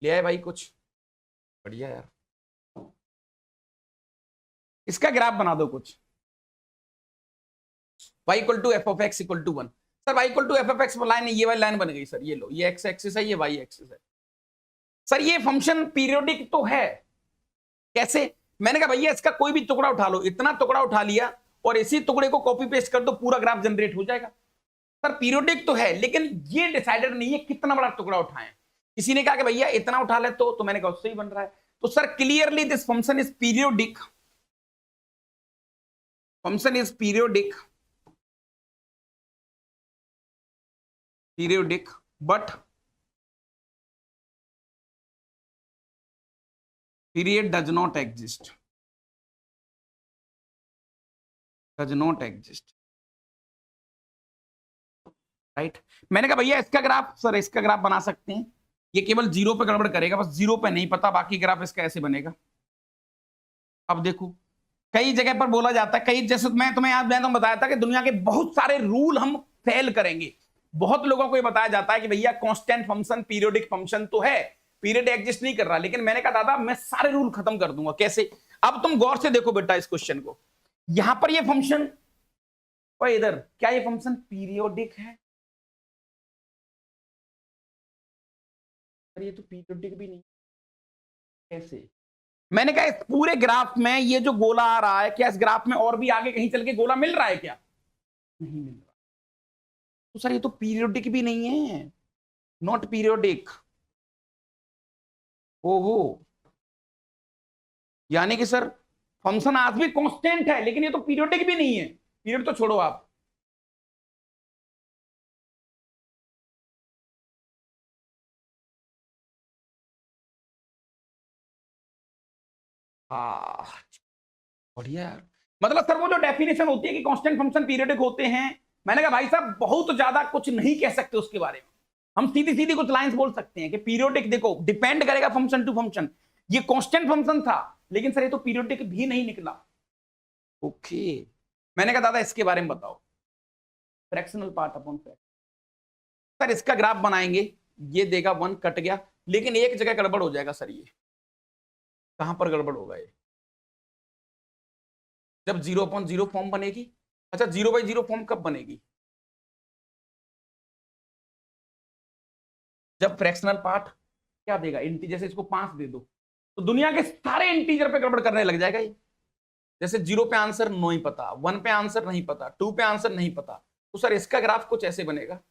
ले आए भाई कुछ? बढ़िया यार, इसका ग्राफ बना दो कुछ। y equal to F of x equal to 1। Sir y equal to F of x line, ये वाली लाइन बन गई सर। ये लो, ये x एक्सिस है, ये y एक्सिस है। सर ये फंक्शन पीरियोडिक तो है, कैसे? मैंने कहा भैया इसका कोई भी टुकड़ा उठा लो, इतना टुकड़ा उठा लिया और इसी टुकड़े को कॉपी पेस्ट कर दो, पूरा ग्राफ जनरेट हो जाएगा। सर पीरियोडिक तो है, लेकिन ये डिसाइडेड नहीं है कितना बड़ा टुकड़ा उठाएं। किसी ने कहा कि भैया इतना उठा ले, तो मैंने कहा उससे ही बन रहा है। तो sir clearly this function is periodic, function is periodic, periodic but period does not exist, does not exist, right. मैंने कहा भैया इसका ग्राफ, सर इसका ग्राफ बना सकते हैं, ये केवल जीरो पे गड़बड़ करेगा, बस जीरो पे नहीं पता, बाकी ग्राफ इसका ऐसे बनेगा। अब देखो कई जगह पर बोला जाता है, कई जैसे मैं तुम्हें आज मैं तो बताया था कि दुनिया के बहुत सारे रूल हम फेल करेंगे। बहुत लोगों को ये बताया जाता है कि भैया कांस्टेंट फंक्शन पीरियोडिक फंक्शन तो है, पीरियड एग्जिस्ट नहीं कर रहा, लेकिन मैंने कहा दादा मैं सारे रूल खत्म कर दूंगा। कैसे? अब तुम गौर से देखो बेटा इस क्वेश्चन को, यहां पर ये फंक्शन और इधर, क्या ये फंक्शन पीरियोडिक है? ये तो पीरियोडिक भी नहीं, कैसे? मैंने कहा इस पूरे ग्राफ में ये जो गोला आ रहा है, क्या इस ग्राफ में और भी आगे कहीं चल के गोला मिल रहा है क्या? नहीं मिल रहा। तो सर ये तो पीरियोडिक भी नहीं है, नॉट पीरियोडिक। ओहो, यानी कि सर फंक्शन आज भी कांस्टेंट है, लेकिन ये तो पीरियोडिक भी नहीं है। पीरियड तो छोड़ो आप, बढ़िया यार। मतलब सर वो जो डेफिनेशन होती है कि कांस्टेंट फंक्शन पीरियोडिक होते हैं, मैंने कहा भाई साहब बहुत ज्यादा कुछ नहीं कह सकते उसके बारे में। हम सीधी सीधी कुछ लाइंस बोल सकते हैं कि पीरियोडिक देखो डिपेंड करेगा फंक्शन टू फंक्शन। ये कांस्टेंट फंक्शन था, लेकिन सर ये तो पीरियोडिक भी नहीं निकला। ओके, मैंने कहा दादा इसके बारे में बताओ, fractional part upon fraction. Sir इसका ग्राफ बनाएंगे, ये देगा 1 कट गया, लेकिन एक जगह गड़बड़ हो जाएगा सर। ये कहां पर गड़बड़ होगा? ये जब 0/0 फॉर्म बनेगी। अच्छा 0/0 फॉर्म कब बनेगी? जब फ्रैक्शनल पार्ट क्या देगा, इंटीजर से इसको 5 दे दो, तो दुनिया के सारे इंटीजर पे गड़बड़ करने लग जाएगा ये। जैसे 0 पे आंसर नहीं पता, 1 पे आंसर नहीं पता, 2 पे आंसर नहीं पता, तो सर इसका ग्राफ कुछ ऐसे बनेगा।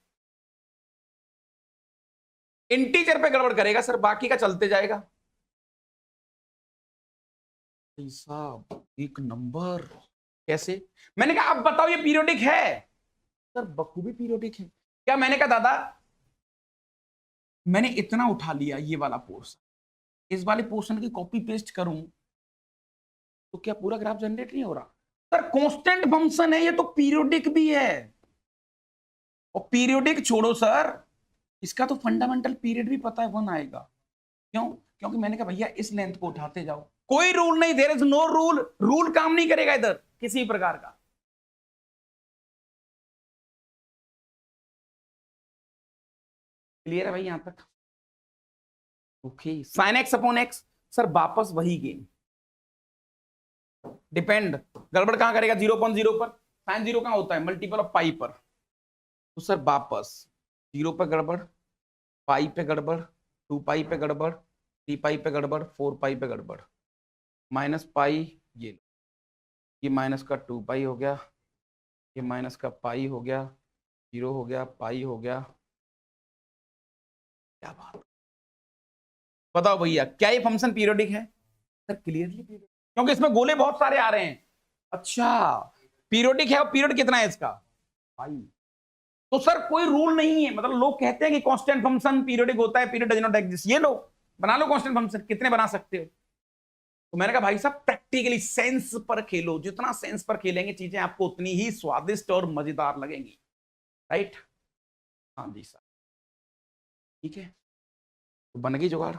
इंटीजर पे गड़बड़ करेगा सर, बाकी का चलते जाएगा। साहब एक नंबर। कैसे? मैंने कहा अब बताओ ये पीरियोडिक है? सर बखूबी पीरियोडिक है। क्या? मैंने कहा दादा मैंने इतना उठा लिया ये वाला पोर्शन, इस वाले पोर्शन की कॉपी पेस्ट करूं तो क्या पूरा ग्राफ जनरेट नहीं हो रहा? सर कांस्टेंट फंक्शन है ये, तो पीरियोडिक भी है। और पीरियोडिक छोड़ो सर, इसका तो फंडामेंटल पीरियड भी पता है 1 आएगा। क्यों? क्योंकि मैंने कहा भैया इस लेंथ को उठाते जाओ, कोई रूल नहीं, there is no rule, rule काम नहीं करेगा इधर किसी प्रकार का। क्लियर है भाई यहां तक? Okay, sine x upon x, sir वापस वही गेम, डिपेंड गड़बड़ कहां करेगा? 0/0 पर। साइन 0 कहां होता है? मल्टीपल ऑफ पाई पर। तो सर वापस 0 पे गड़बड़, पाई पे गड़बड़, 2 पाई पे गड़बड़, 3 पाई पे गड़बड़, 4 पाई पे गड़बड़, माइनस पाई, ये माइनस का 2 पाई हो गया, ये माइनस का पाई हो गया, 0 हो गया, पाई हो गया। क्या बात, बताओ भैया क्या ये फंक्शन पीरियोडिक है? सर क्लियरली पीरियोडिक, क्योंकि इसमें गोले बहुत सारे आ रहे हैं। अच्छा पीरियोडिक है, और पीरियड कितना है इसका? पाई। तो सर कोई रूल नहीं है, मतलब लोग कहते हैं कि कांस्टेंट फंक्शन पीरियोडिक होता है, पीरियड डज नॉट एग्जिस्ट। ये लो बना लो कांस्टेंट फंक्शन, कितने बना सकते हो। तो मैंने कहा भाई साहब प्रैक्टिकली सेंस पर खेलो, जितना सेंस पर खेलेंगे चीजें आपको उतनी ही स्वादिष्ट और मजेदार लगेंगी। राइट, हाँ जी सर, ठीक है, तो बन गई जुगाड़।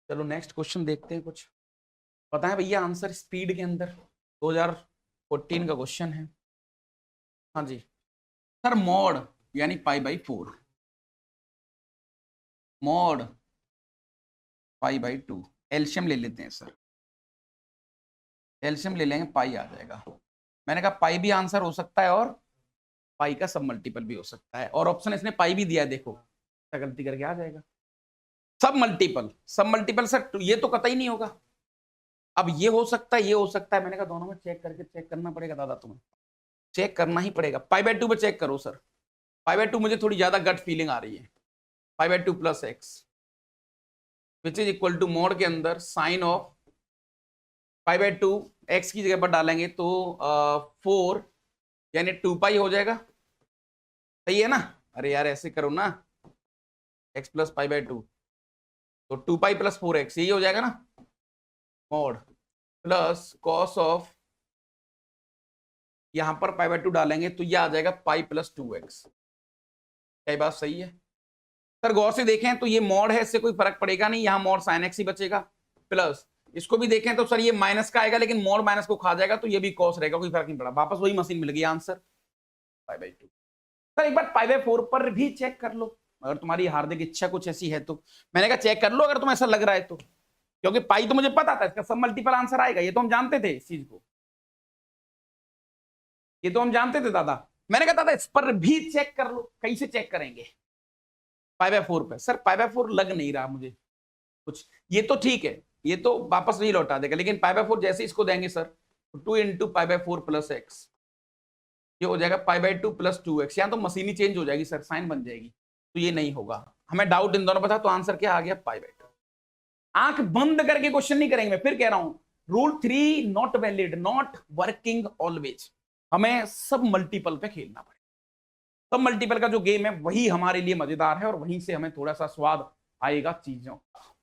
चलो नेक्स्ट क्वेश्चन देखते हैं। कुछ पता है भैया आंसर स्पीड के अंदर, 2014 का क्वेश्चन है। हाँ जी सर, मॉड यानी π/4, मॉड π/2, एलसीएम ले लेते हैं सर, एलसीएम ले लेंगे, पाई आ जाएगा। मैंने कहा पाई भी आंसर हो सकता है और पाई का सब मल्टीपल भी हो सकता है, और ऑप्शन इसने पाई भी दिया है, देखो गलती करके आ जाएगा सब मल्टीपल। सब मल्टीपल सर ये तो कतई नहीं होगा। अब ये हो सकता है, ये हो सकता है, मैंने कहा दोनों में चेक करना पड़ेगा दादा, तुम्हें चेक करना ही पड़ेगा। π/2 पे चेक करो सर, π/2 मुझे थोड़ी ज्यादा गट फीलिंग आ रही है। π/2 + x which is equal to mod के अंदर साइन ऑफ π/2 x की जगह पर डालेंगे तो 4 यानी 2π हो जाएगा। सही है ना? अरे यार ऐसे करो ना, x + π/2 तो 2π + 4x यही हो जाएगा ना, मोड प्लस कॉस ऑफ, यहां पर π/2 डालेंगे तो यह आ जाएगा पाई + 2x। क्या बात सही है सर? गौर से देखें तो ये मॉड है, इससे कोई फर्क पड़ेगा नहीं, यहां मॉड sin x ही बचेगा, प्लस इसको भी देखें तो सर ये माइनस का आएगा, लेकिन मॉड माइनस को खा जाएगा तो ये भी कॉस रहेगा, कोई फर्क नहीं पड़ा, वापस वही मशीन मिल गई आंसर π/2। सर एक बार π/4 पर भी चेक कर लो, अगर तुम्हारी हार्दिक इच्छा कुछ ऐसी है तो। मैंने कहा चेक कर लो अगर तुम्हें ऐसा लग रहा है तो, क्योंकि पाई तो मुझे पता था इसका सब मल्टीपल आंसर आएगा, ये तो हम जानते थे इस चीज को, ये तो हम जानते थे दादा। मैंने कहा दादा इस पर भी चेक कर लो, कैसे चेक करेंगे π/4 पे? सर π/4 लग नहीं रहा मुझे कुछ, ये तो ठीक है, ये तो वापस नहीं लौटा देगा, लेकिन π/4 जैसे इसको देंगे सर 2 × π/4 + x, ये हो जाएगा π/2 + 2x, यहाँ तो मशीन ही चेंज हो जाएगी सर, साइन बन जाएगी, तो ये नहीं होगा। हमें डाउट इन दोनों पर था, तो आंसर क्या आ गया π/2। आंख बंद करके क्वेश्चन नहीं करेंगे, मैं फिर कह रहा हूं rule 3 not valid, not working always. हमें सब मल्टीपल पे खेलना पड़ेगा, सब मल्टीपल का जो गेम है वही हमारे लिए मजेदार है, और वहीं से हमें थोड़ा सा स्वाद आएगा चीजों का।